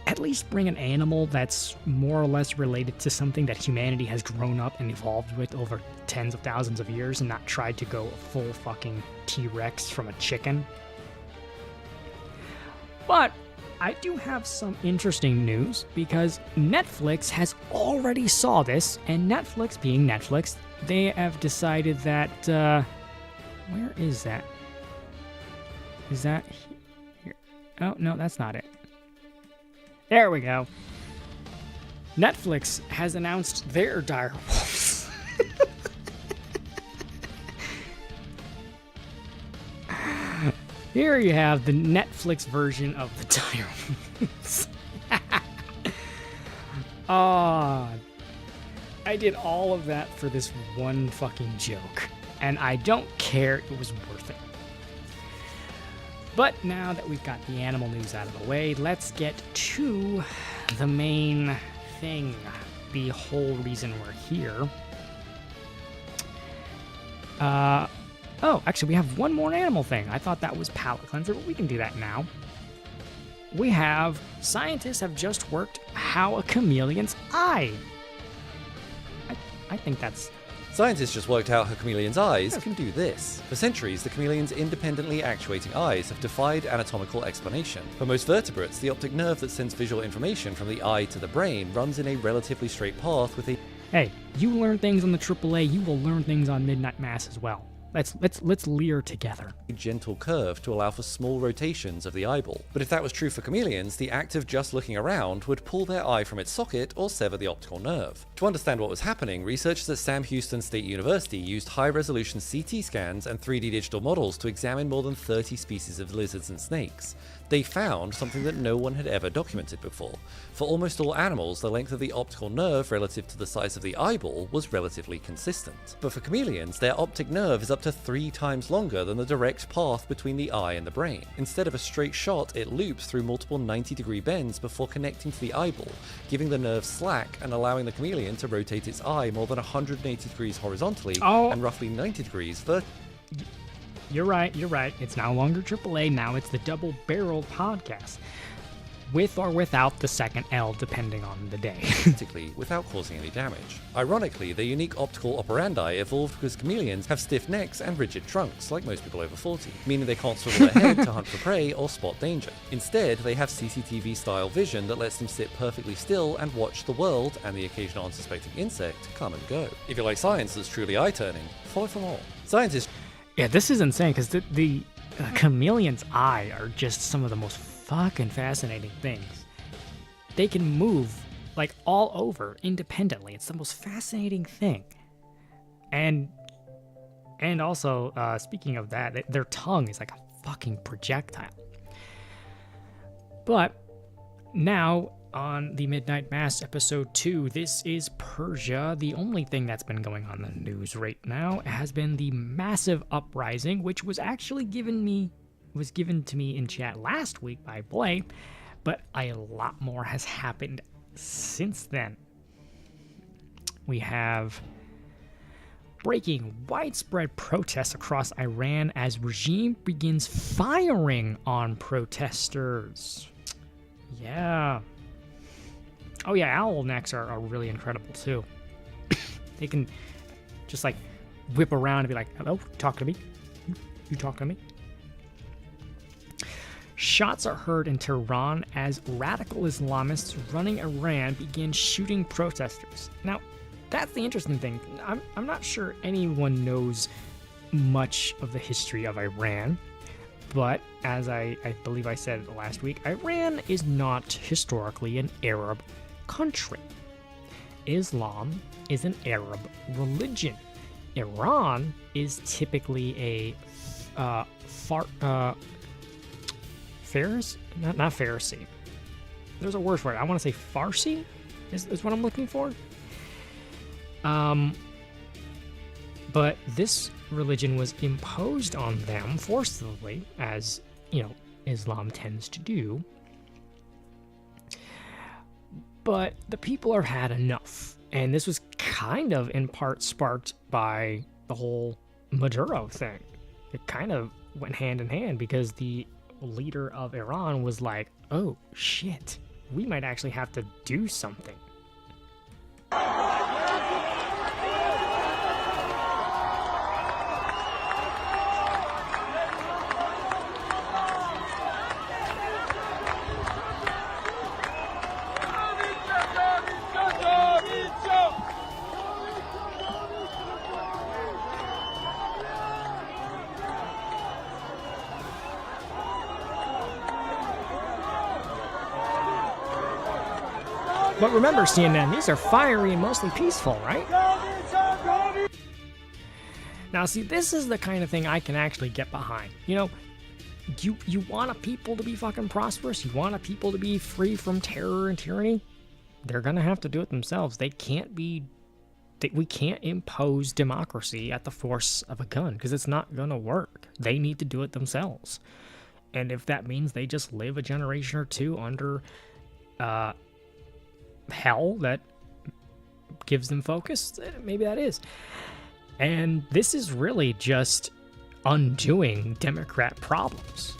S1: at least bring an animal that's more or less related to something that humanity has grown up and evolved with over tens of thousands of years, and not tried to go full fucking T-Rex from a chicken. But I do have some interesting news, because Netflix has already saw this, and Netflix being Netflix, they have decided that, where is that? Is that here? Oh, no, that's not it. There we go. Netflix has announced their direwolves. Here you have the Netflix version of the Tyrants. I did all of that for this one fucking joke, and I don't care, it was worth it. But now that we've got the animal news out of the way, let's get to the main thing, the whole reason we're here. Oh, actually, we have one more animal thing. I thought that was palate cleanser, but we can do that now. We have scientists have just worked how a chameleon's eye. I think that's...
S15: Scientists just worked out how chameleons' eyes can do this. For centuries, the chameleon's independently actuating eyes have defied anatomical explanation. For most vertebrates, the optic nerve that sends visual information from the eye to the brain runs in a relatively straight path with a...
S1: Hey, you learn things on the AAA, you will learn things on Midnight Mass as well. Let's leer together.
S15: A gentle curve to allow for small rotations of the eyeball. But if that was true for chameleons, the act of just looking around would pull their eye from its socket or sever the optical nerve. To understand what was happening, researchers at Sam Houston State University used high-resolution CT scans and 3D digital models to examine more than 30 species of lizards and snakes. They found something that no one had ever documented before. For almost all animals, the length of the optical nerve relative to the size of the eyeball was relatively consistent. But for chameleons, their optic nerve is up to 3 times longer than the direct path between the eye and the brain. Instead of a straight shot, it loops through multiple 90-degree bends before connecting to the eyeball, giving the nerve slack and allowing the chameleon to rotate its eye more than 180 degrees horizontally and roughly 90 degrees vertically.
S1: You're right. It's no longer AAA, now it's the double-barreled podcast. With or without the second L, depending on the day.
S15: Without causing any damage. Ironically, their unique optical operandi evolved because chameleons have stiff necks and rigid trunks, like most people over 40, meaning they can't swivel their head to hunt for prey or spot danger. Instead, they have CCTV-style vision that lets them sit perfectly still and watch the world and the occasional unsuspecting insect come and go. If you like science that's truly eye-turning, follow for more. Scientists...
S1: Yeah, this is insane, because the chameleon's eye are just some of the most fucking fascinating things. They can move, like, all over independently. It's the most fascinating thing. And also, speaking of that, their tongue is like a fucking projectile. But now, on the Midnight Mass episode 2, this is Persia. The only thing that's been going on in the news right now has been the massive uprising, which was actually given to me in chat last week by Blay, but a lot more has happened since then. We have breaking widespread protests across Iran as regime begins firing on protesters. Yeah. Oh yeah, owl necks are really incredible too. They can just like whip around and be like, hello, talk to me. You talk to me. Shots are heard in Tehran as radical Islamists running Iran begin shooting protesters. Now, that's the interesting thing. I'm not sure anyone knows much of the history of Iran, but as I believe I said last week, Iran is not historically an Arab country. Islam is an Arab religion. Iran is typically a not Pharisee. There's a word for it. I want to say Farsi is what I'm looking for. But this religion was imposed on them forcibly, as, you know, Islam tends to do. But the people have had enough. And this was kind of in part sparked by the whole Maduro thing. It kind of went hand in hand because the leader of Iran was like, oh shit, we might actually have to do something. But remember, CNN, these are fiery and mostly peaceful, right? Now, see, this is the kind of thing I can actually get behind. You know, You want a people to be fucking prosperous? You want a people to be free from terror and tyranny? They're gonna have to do it themselves. They can't be... we can't impose democracy at the force of a gun, because it's not gonna work. They need to do it themselves. And if that means they just live a generation or two under hell that gives them focus, maybe that is. And this is really just undoing Democrat problems.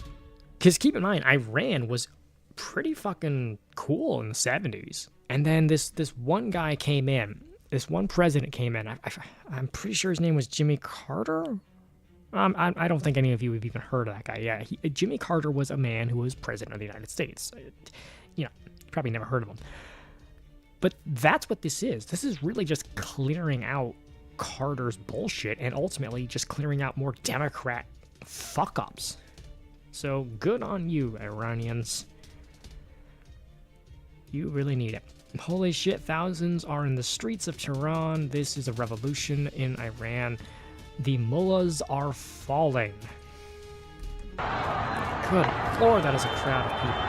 S1: Because keep in mind, Iran was pretty fucking cool in the 70s. And then this one guy came in. This one president came in. I'm pretty sure his name was Jimmy Carter. I don't think any of you have even heard of that guy. Yeah, Jimmy Carter was a man who was president of the United States. You probably never heard of him. But that's what this is. This is really just clearing out Carter's bullshit and ultimately just clearing out more Democrat fuck-ups. So good on you, Iranians. You really need it. Holy shit, thousands are in the streets of Tehran. This is a revolution in Iran. The mullahs are falling. Good lord, that is a crowd of people.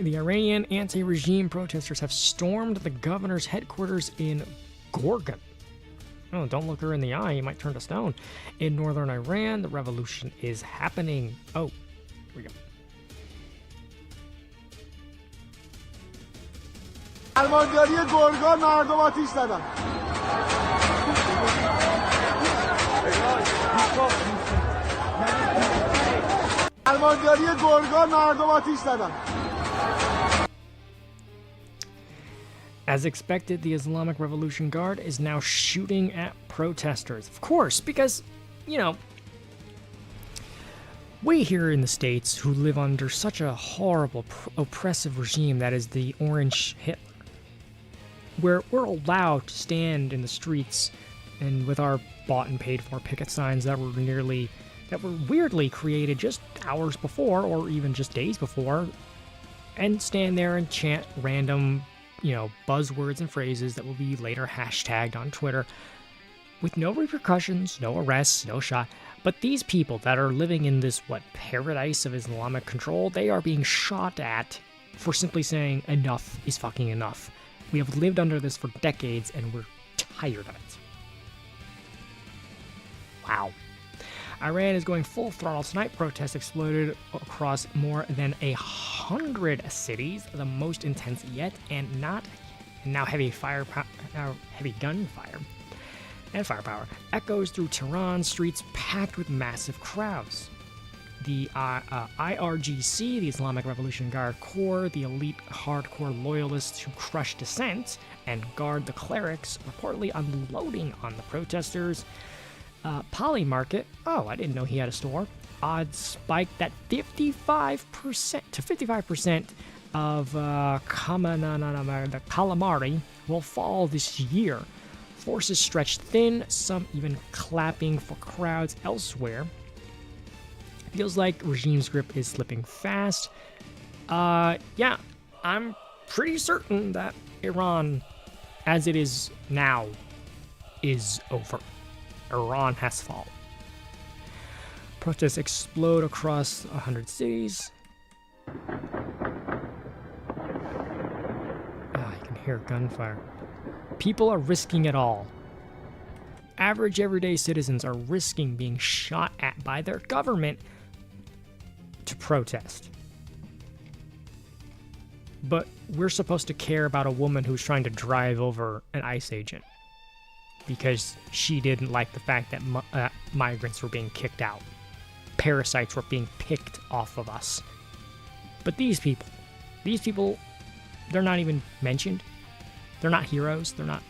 S1: The Iranian anti-regime protesters have stormed the governor's headquarters in Gorgan. Oh, don't look her in the eye, you might turn to stone. In northern Iran, the revolution is happening. Oh, here we go.
S3: فرمانداری گرگان مردم آتیش زدن. فرمانداری گرگان مردم آتیش زدن.
S1: As expected, the Islamic Revolution Guard is now shooting at protesters. Of course, because, we here in the States who live under such a horrible, oppressive regime that is the Orange Hitler, where we're allowed to stand in the streets and with our bought and paid for picket signs that were weirdly created just hours before or even just days before, and stand there and chant random buzzwords and phrases that will be later hashtagged on Twitter with no repercussions, no arrests, no shot. But these people that are living in this, paradise of Islamic control, they are being shot at for simply saying enough is fucking enough. We have lived under this for decades and we're tired of it. Wow. Iran is going full throttle tonight. Protests exploded across more than 100 cities, the most intense yet, and now heavy gunfire and firepower echoes through Tehran streets packed with massive crowds. The IRGC, the Islamic Revolution Guard Corps, the elite hardcore loyalists who crush dissent and guard the clerics, reportedly unloading on the protesters. Poly Market, I didn't know he had a store. Odds spiked at 55% of the calamari will fall this year. Forces stretched thin, some even clapping for crowds elsewhere. Feels like regime's grip is slipping fast. Yeah, I'm pretty certain that Iran, as it is now, is over. Iran has fallen. Protests explode across 100 cities. You can hear gunfire. People are risking it all. Average everyday citizens are risking being shot at by their government to protest. But we're supposed to care about a woman who's trying to drive over an ICE agent because she didn't like the fact that migrants were being kicked out. Parasites were being picked off of us. But these people, they're not even mentioned. They're not heroes. They're not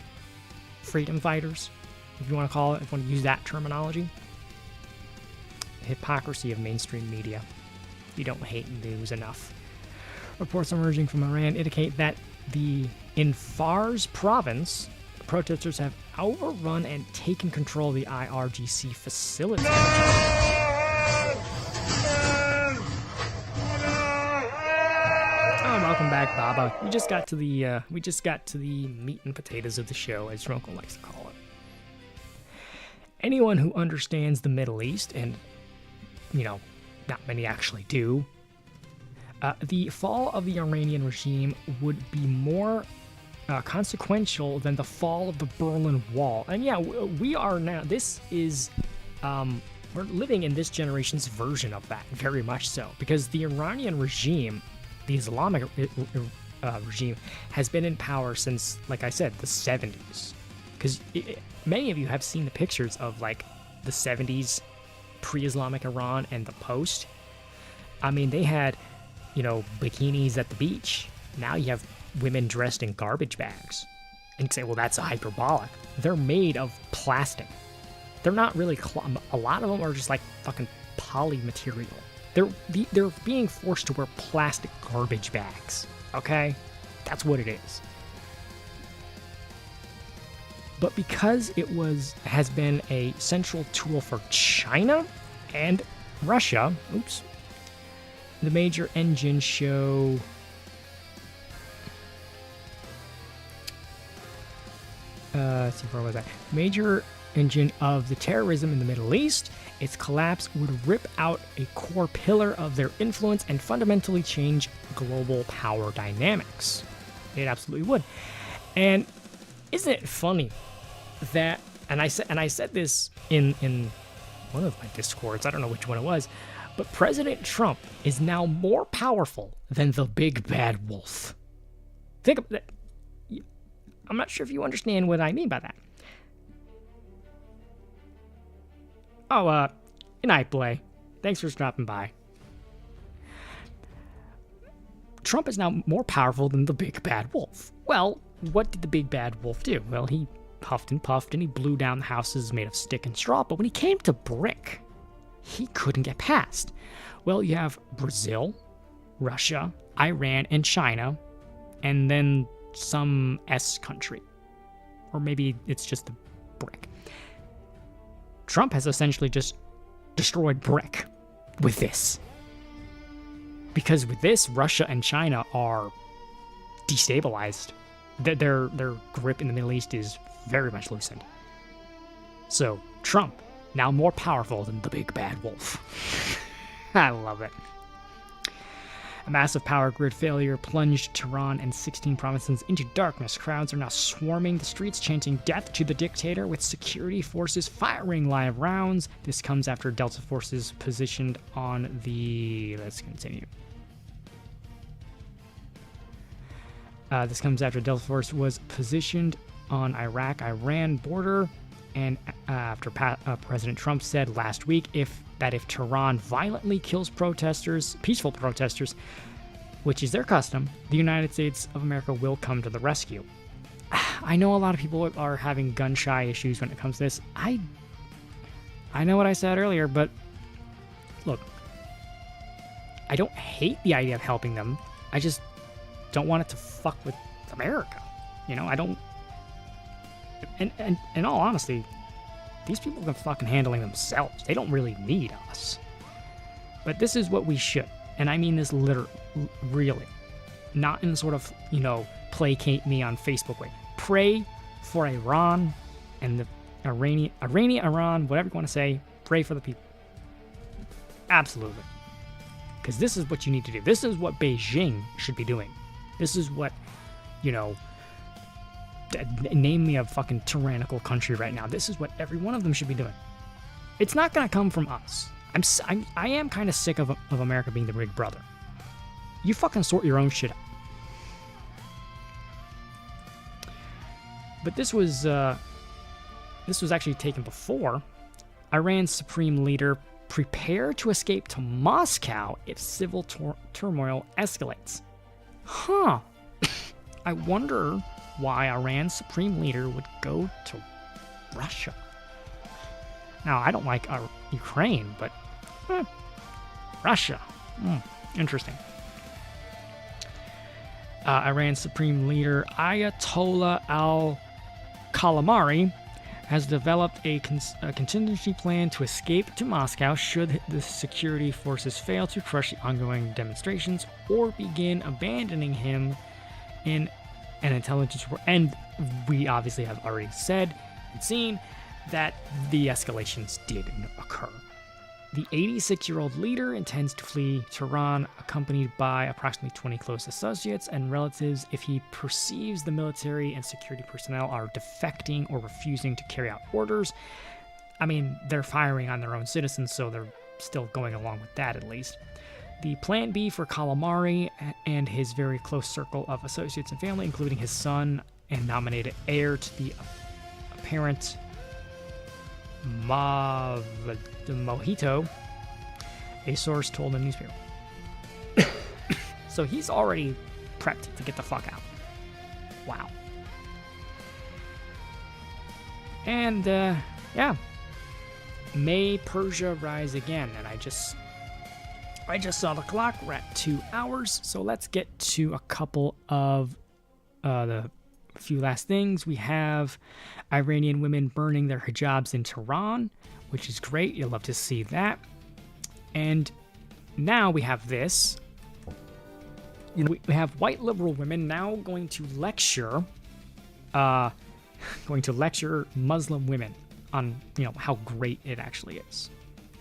S1: freedom fighters, if you want to call it, if you want to use that terminology. The hypocrisy of mainstream media. You don't hate news enough. Reports emerging from Iran indicate that in Fars province, protesters have overrun and taken control of the IRGC facility. Welcome back, Baba. We just got to the meat and potatoes of the show, as Roko likes to call it. Anyone who understands the Middle East, and not many actually do, the fall of the Iranian regime would be more consequential than the fall of the Berlin Wall. And yeah, we are now. This is we're living in this generation's version of that, very much so, because the Iranian regime, the Islamic regime, has been in power since, like I said, the 70s. Because many of you have seen the pictures of like the 70s pre-Islamic Iran and the post. I mean, they had, bikinis at the beach. Now you have women dressed in garbage bags. And you say, well, that's hyperbolic. They're made of plastic. They're not really, a lot of them are just like fucking poly material. They're being forced to wear plastic garbage bags, okay? That's what it is. But because it has been a central tool for China and Russia, the major engine show... let's see, where was I? Major engine of the terrorism in the Middle East, its collapse would rip out a core pillar of their influence and fundamentally change global power dynamics. It absolutely would. And isn't it funny that, and I said this in one of my Discords, I don't know which one it was, but President Trump is now more powerful than the big bad wolf. Think of that. I'm not sure if you understand what I mean by that. Oh, good night, Blay. Thanks for stopping by. Trump is now more powerful than the big bad wolf. Well, what did the big bad wolf do? Well, he puffed and puffed and he blew down the houses made of stick and straw, but when he came to brick, he couldn't get past. Well, you have Brazil, Russia, Iran, and China, and then some S country. Or maybe it's just the brick. Trump has essentially just destroyed brick with this. Because with this, Russia and China are destabilized. Their grip in the Middle East is very much loosened. So, Trump, now more powerful than the big bad wolf. I love it. A massive power grid failure plunged Tehran and 16 provinces into darkness. Crowds are now swarming the streets, chanting death to the dictator, with security forces firing live rounds. This comes after Delta forces positioned on the... Let's continue. This comes after Delta Force was positioned on Iraq-Iran border, and after President Trump said last week if Tehran violently kills protesters, peaceful protesters, which is their custom, the United States of America will come to the rescue. I know a lot of people are having gun-shy issues when it comes to this. I know what I said earlier, but look, I don't hate the idea of helping them. I just don't want it to fuck with America. I don't... And in all honesty, these people can fucking handling themselves. They don't really need us. But this is what we should. And I mean this literally, really. Not in sort of, placate me on Facebook way. Pray for Iran and the Iran, whatever you want to say. Pray for the people. Absolutely. Because this is what you need to do. This is what Beijing should be doing. This is what, name me a fucking tyrannical country right now. This is what every one of them should be doing. It's not going to come from us. I am kind of sick of America being the big brother. You fucking sort your own shit out. But this was actually taken before. Iran's supreme leader prepared to escape to Moscow if civil turmoil escalates. Huh. I wonder why Iran's supreme leader would go to Russia. Now, I don't like Ukraine, but Russia. Interesting. Iran's supreme leader Ayatollah al-Khamenei has developed a contingency plan to escape to Moscow should the security forces fail to crush the ongoing demonstrations or begin abandoning him in an intelligence report. And we obviously have already said and seen that the escalations did occur. The 86-year-old leader intends to flee Tehran, accompanied by approximately 20 close associates and relatives if he perceives the military and security personnel are defecting or refusing to carry out orders. I mean, they're firing on their own citizens, so they're still going along with that at least. The plan B for Calamari and his very close circle of associates and family, including his son and nominated heir to the apparent Mojito, a source told the newspaper. So he's already prepped to get the fuck out. Wow. And, yeah. May Persia rise again? And I just saw the clock. We're at 2 hours. So let's get to a couple of the few last things. We have Iranian women burning their hijabs in Tehran, which is great. You'll love to see that. And now we have this. We have white liberal women now going to lecture Muslim women on, how great it actually is.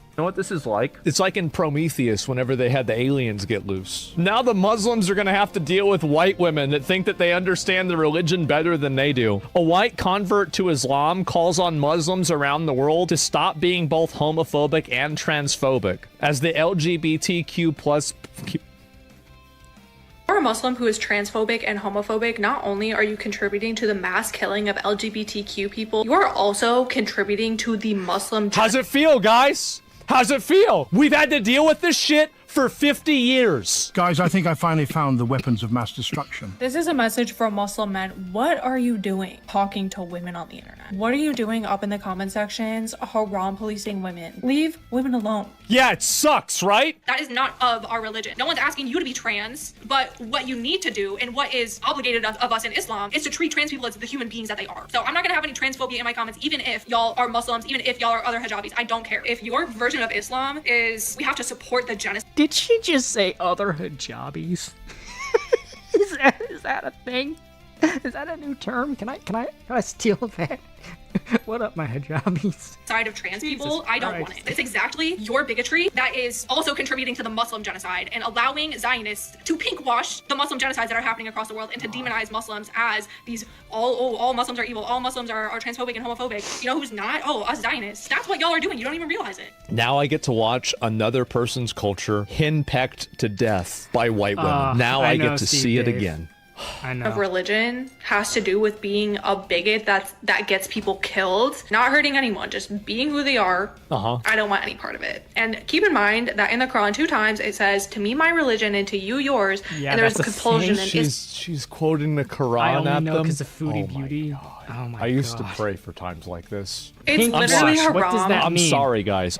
S16: You know what this is like? It's like in Prometheus whenever they had the aliens get loose. Now the Muslims are gonna have to deal with white women that think that they understand the religion better than they do. A white convert to Islam calls on Muslims around the world to stop being both homophobic and transphobic. As the LGBTQ+...
S17: You're a Muslim who is transphobic and homophobic. Not only are you contributing to the mass killing of LGBTQ people, you are also contributing to the Muslim...
S16: How's it feel, guys? How's it feel? We've had to deal with this shit for 50 years.
S18: Guys, I think I finally found the weapons of mass destruction.
S17: This is a message for Muslim men. What are you doing talking to women on the internet? What are you doing up in the comment sections haram policing women? Leave women alone.
S16: Yeah, it sucks, right?
S17: That is not of our religion. No one's asking you to be trans, but what you need to do and what is obligated of us in Islam is to treat trans people as the human beings that they are. So I'm not gonna have any transphobia in my comments, even if y'all are Muslims, even if y'all are other hijabis. I don't care. If your version of Islam is we have to support the genocide.
S1: Did she just say other hijabis? Is that a thing? Is that a new term? Can I steal that? What up, my hijabis?
S17: Side of trans people, I don't want it. It's exactly your bigotry that is also contributing to the Muslim genocide and allowing Zionists to pinkwash the Muslim genocides that are happening across the world and to demonize Muslims as these all Muslims are evil, all Muslims are transphobic and homophobic. You know who's not? Oh, us Zionists. That's what y'all are doing. You don't even realize it.
S16: Now I get to watch another person's culture henpecked to death by white women. Now I get to see it again.
S1: I know.
S17: Of religion has to do with being a bigot that gets people killed, not hurting anyone, just being who they are. I don't want any part of it. And keep in mind that in the Quran 2 times it says, to me my religion and to you yours.
S1: Yeah,
S17: and there's a compulsion. And
S16: she's quoting the Quran
S1: I only
S16: at
S1: know
S16: them.
S1: because of Foodie Beauty.
S16: Oh my I used to pray for times like this.
S17: It's literally haram.
S1: What does that mean?
S16: I'm sorry, guys.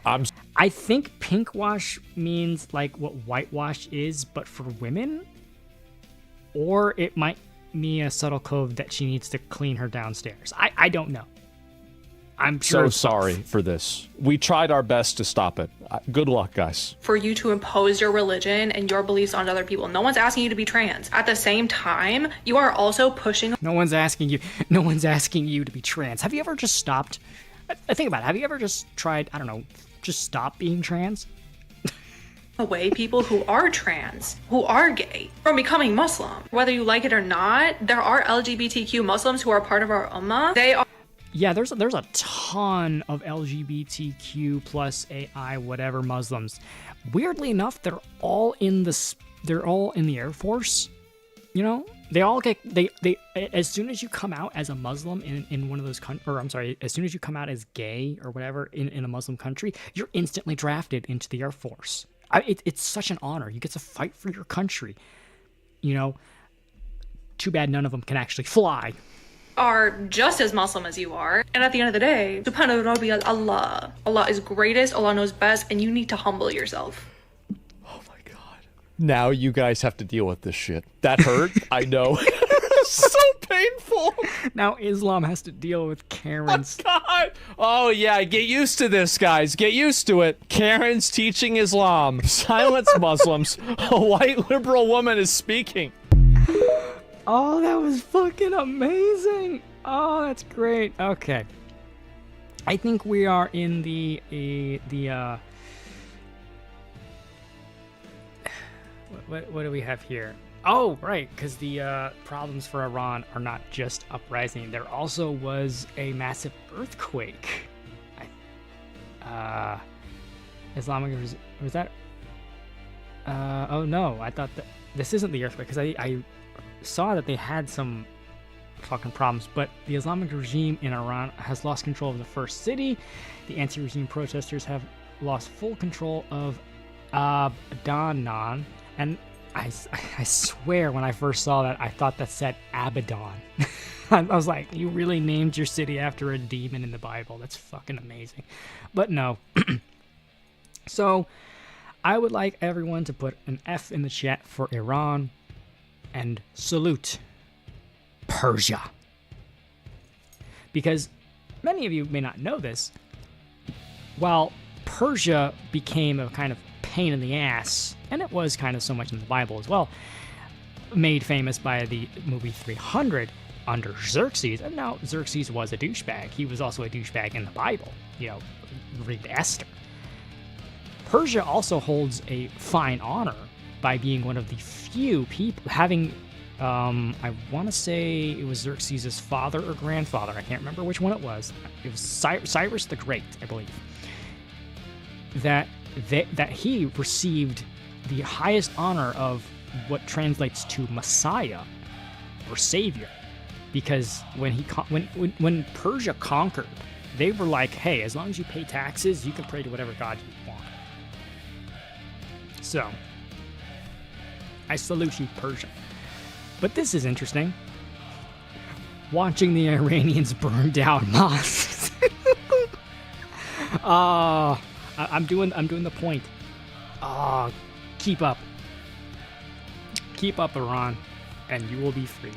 S1: I think pinkwash means like what whitewash is, but for women. Or it might mean a subtle code that she needs to clean her downstairs. I don't know. I'm sure.
S16: So sorry for this. We tried our best to stop it. Good luck, guys.
S17: For you to impose your religion and your beliefs on other people. No one's asking you to be trans. At the same time, you are also pushing...
S1: No one's asking you to be trans. Have you ever just stopped? I think about it. Have you ever just tried, I don't know, just stop being trans?
S17: Away people who are trans, who are gay, from becoming Muslim. Whether you like it or not, there are LGBTQ Muslims who are part of our ummah. They are...
S1: Yeah, there's a ton of LGBTQ plus AI whatever Muslims. Weirdly enough, they're all in the Air Force. You know, they all get they as soon as you come out as a Muslim in one of those as soon as you come out as gay or whatever in a Muslim country, you're instantly drafted into the Air Force. It's such an honor. You get to fight for your country. You know, too bad none of them can actually fly.
S17: Are just as Muslim as you are. And at the end of the day, subhanahu wa ta'ala, Allah. Allah is greatest, Allah knows best, and you need to humble yourself.
S16: Oh my God. Now you guys have to deal with this shit. That hurt, I know. So painful. painful.
S1: Now Islam has to deal with Karen's.
S16: God. Oh, yeah, get used to this, guys. Get used to it. Karen's teaching Islam. Silence Muslims. A white liberal woman is speaking.
S1: Oh, that was fucking amazing. Oh, that's great. Okay. I think we are in what do we have here? Oh, right, because the problems for Iran are not just uprising. There also was a massive earthquake. Islamic was that? Oh no, I thought that this isn't the earthquake because I saw that they had some fucking problems. But the Islamic regime in Iran has lost control of the first city. The anti-regime protesters have lost full control of Abadan, and I swear when I first saw that, I thought that said Abaddon. I was like, you really named your city after a demon in the Bible. That's fucking amazing. But no. So, I would like everyone to put an F in the chat for Iran and salute Persia. Because many of you may not know this, while Persia became a kind of pain in the ass, and it was kind of so much in the Bible as well, made famous by the movie 300 under Xerxes, and now Xerxes was a douchebag. He was also a douchebag in the Bible. You know, read Esther. Persia also holds a fine honor by being one of the few people having, I want to say it was Xerxes' father or grandfather. I can't remember which one it was. It was Cyrus the Great, I believe. That he received the highest honor of what translates to Messiah or Savior, because when Persia conquered, they were like, hey, as long as you pay taxes, you can pray to whatever god you want. So, I salute you, Persia. But this is interesting. Watching the Iranians burn down mosques. I'm doing the point. Keep up. Keep up, Iran, and you will be free.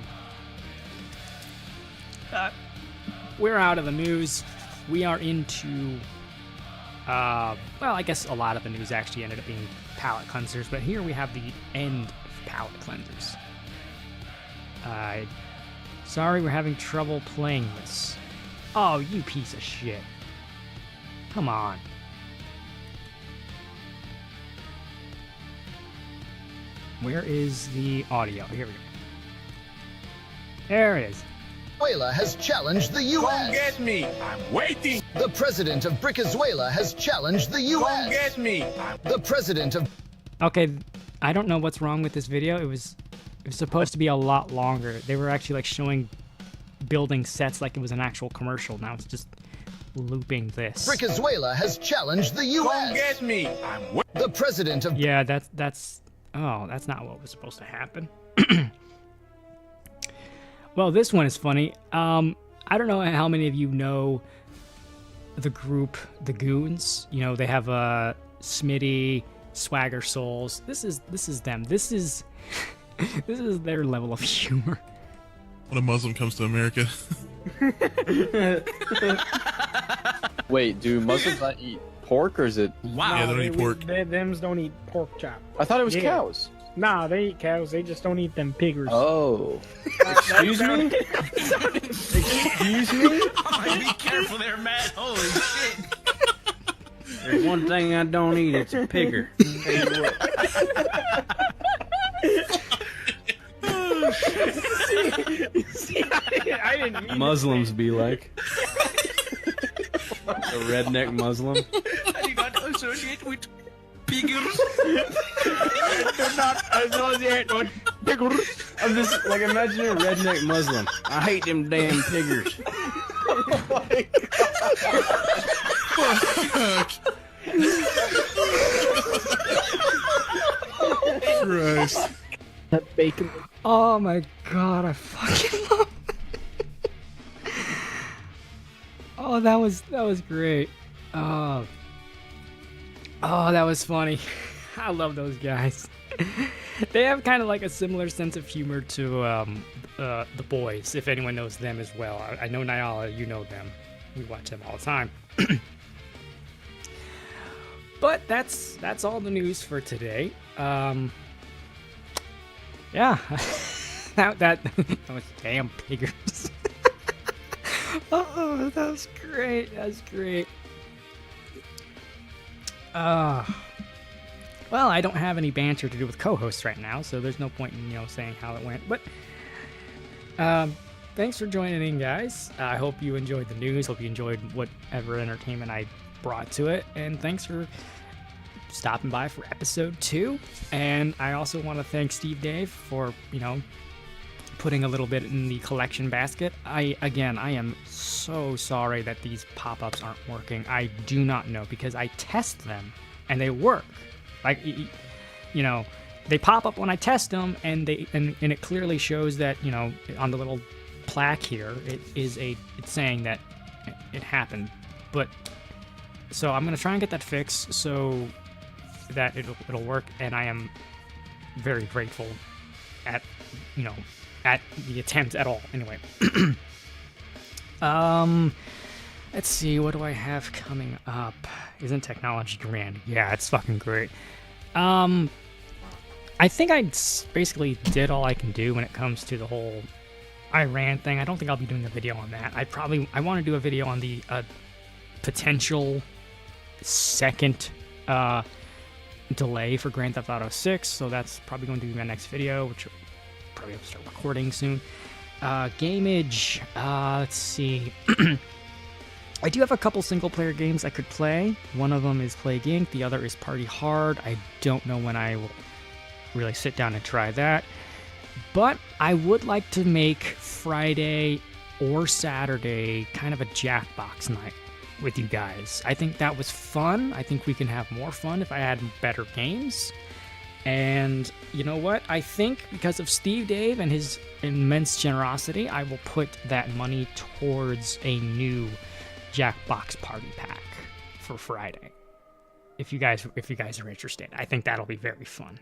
S1: We're out of the news. We are into, well, I guess a lot of the news actually ended up being palate cleansers, but here we have the end of palate cleansers. Sorry, we're having trouble playing this. Oh, you piece of shit. Come on. Where is the audio? Here we go. There it is.
S19: Venezuela has challenged the U.S.
S5: Come get me! I'm waiting!
S19: The president of Venezuela has challenged the U.S.
S5: Come get me!
S19: The president of...
S1: Okay, I don't know what's wrong with this video. It was supposed to be a lot longer. They were actually like showing building sets like it was an actual commercial. Now it's just looping this.
S19: Venezuela has challenged the U.S.
S5: Come get me! I'm
S19: the president of...
S1: Yeah, that's... Oh, that's not what was supposed to happen. Well, this one is funny. I don't know how many of you know the group, the Goons. You know, they have Smitty, Swagger Souls. This is them. This is this is their level of humor.
S20: When a Muslim comes to America.
S21: Wait, do Muslims not eat pork, or is it?
S20: Wow. Yeah, they don't eat pork.
S22: Thems don't eat pork chop.
S21: I thought it was cows.
S22: Nah, they eat cows. They just don't eat them piggers.
S21: Oh. Excuse me? Excuse me?
S23: Oh, be careful there, Matt. Holy shit. There's one thing I don't eat, it's a pigger. Tell you what.
S22: See, I didn't mean
S21: Muslims be like. A redneck Muslim.
S23: I do not associate with piggers.
S22: They're not associated with piggers.
S21: I'm just like, imagine you're a redneck Muslim.
S23: I hate them damn piggers.
S20: Oh my God. Christ.
S22: That bacon.
S1: Oh my God, I fucking love it. Oh, that was great. Oh, that was funny. I love those guys. They have kind of like a similar sense of humor to The Boys, if anyone knows them as well. I know Nyala, you know them. We watch them all the time. But that's all the news for today. Yeah, that was damn piggers. Oh, that was great. That's great. Well, I don't have any banter to do with co-hosts right now, so there's no point in saying how it went. But thanks for joining in, guys. I hope you enjoyed the news. Hope you enjoyed whatever entertainment I brought to it, and thanks for stopping by for episode 2. And I also want to thank Steve Dave for putting a little bit in the collection basket. I am so sorry that these pop-ups aren't working. I do not know, because I test them and they work. Like, they pop up when I test them, and it clearly shows that on the little plaque here it's saying that it happened. But so I'm gonna try and get that fixed so that it'll work, and I am very grateful at the attempt at all. Anyway, let's see, what do I have coming up? Isn't technology grand? Yeah, it's fucking great. I think I basically did all I can do when it comes to the whole Iran thing. I don't think I'll be doing a video on that. I want to do a video on the potential second delay for Grand Theft Auto 6, so that's probably going to be my next video, which will probably have to start recording soon. Gameage, let's see. I do have a couple single-player games I could play. One of them is Plague Inc., the other is Party Hard. I don't know when I will really sit down and try that. But I would like to make Friday or Saturday kind of a Jackbox night with you guys. I think that was fun. I think we can have more fun if I had better games. And you know what? I think because of Steve Dave and his immense generosity, I will put that money towards a new Jackbox Party Pack for Friday. If you guys are interested, I think that'll be very fun.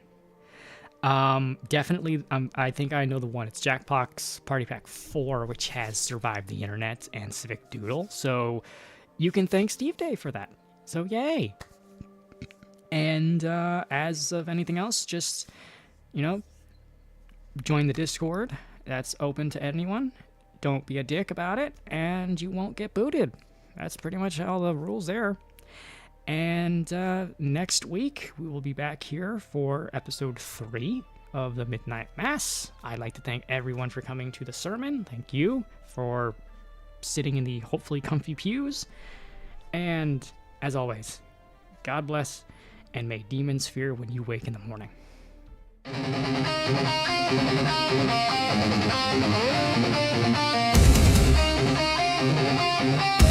S1: Definitely, I think I know the one. It's Jackbox Party Pack 4, which has Survived the Internet and Civic Doodle. So you can thank Steve Dave for that. So yay! And as of anything else, just join the Discord. That's open to anyone. Don't be a dick about it, and you won't get booted. That's pretty much all the rules there. And next week, we will be back here for episode 3 of the Midnight Mass. I'd like to thank everyone for coming to the sermon. Thank you for sitting in the hopefully comfy pews. And as always, God bless, and may demons fear when you wake in the morning.
S2: Thank you.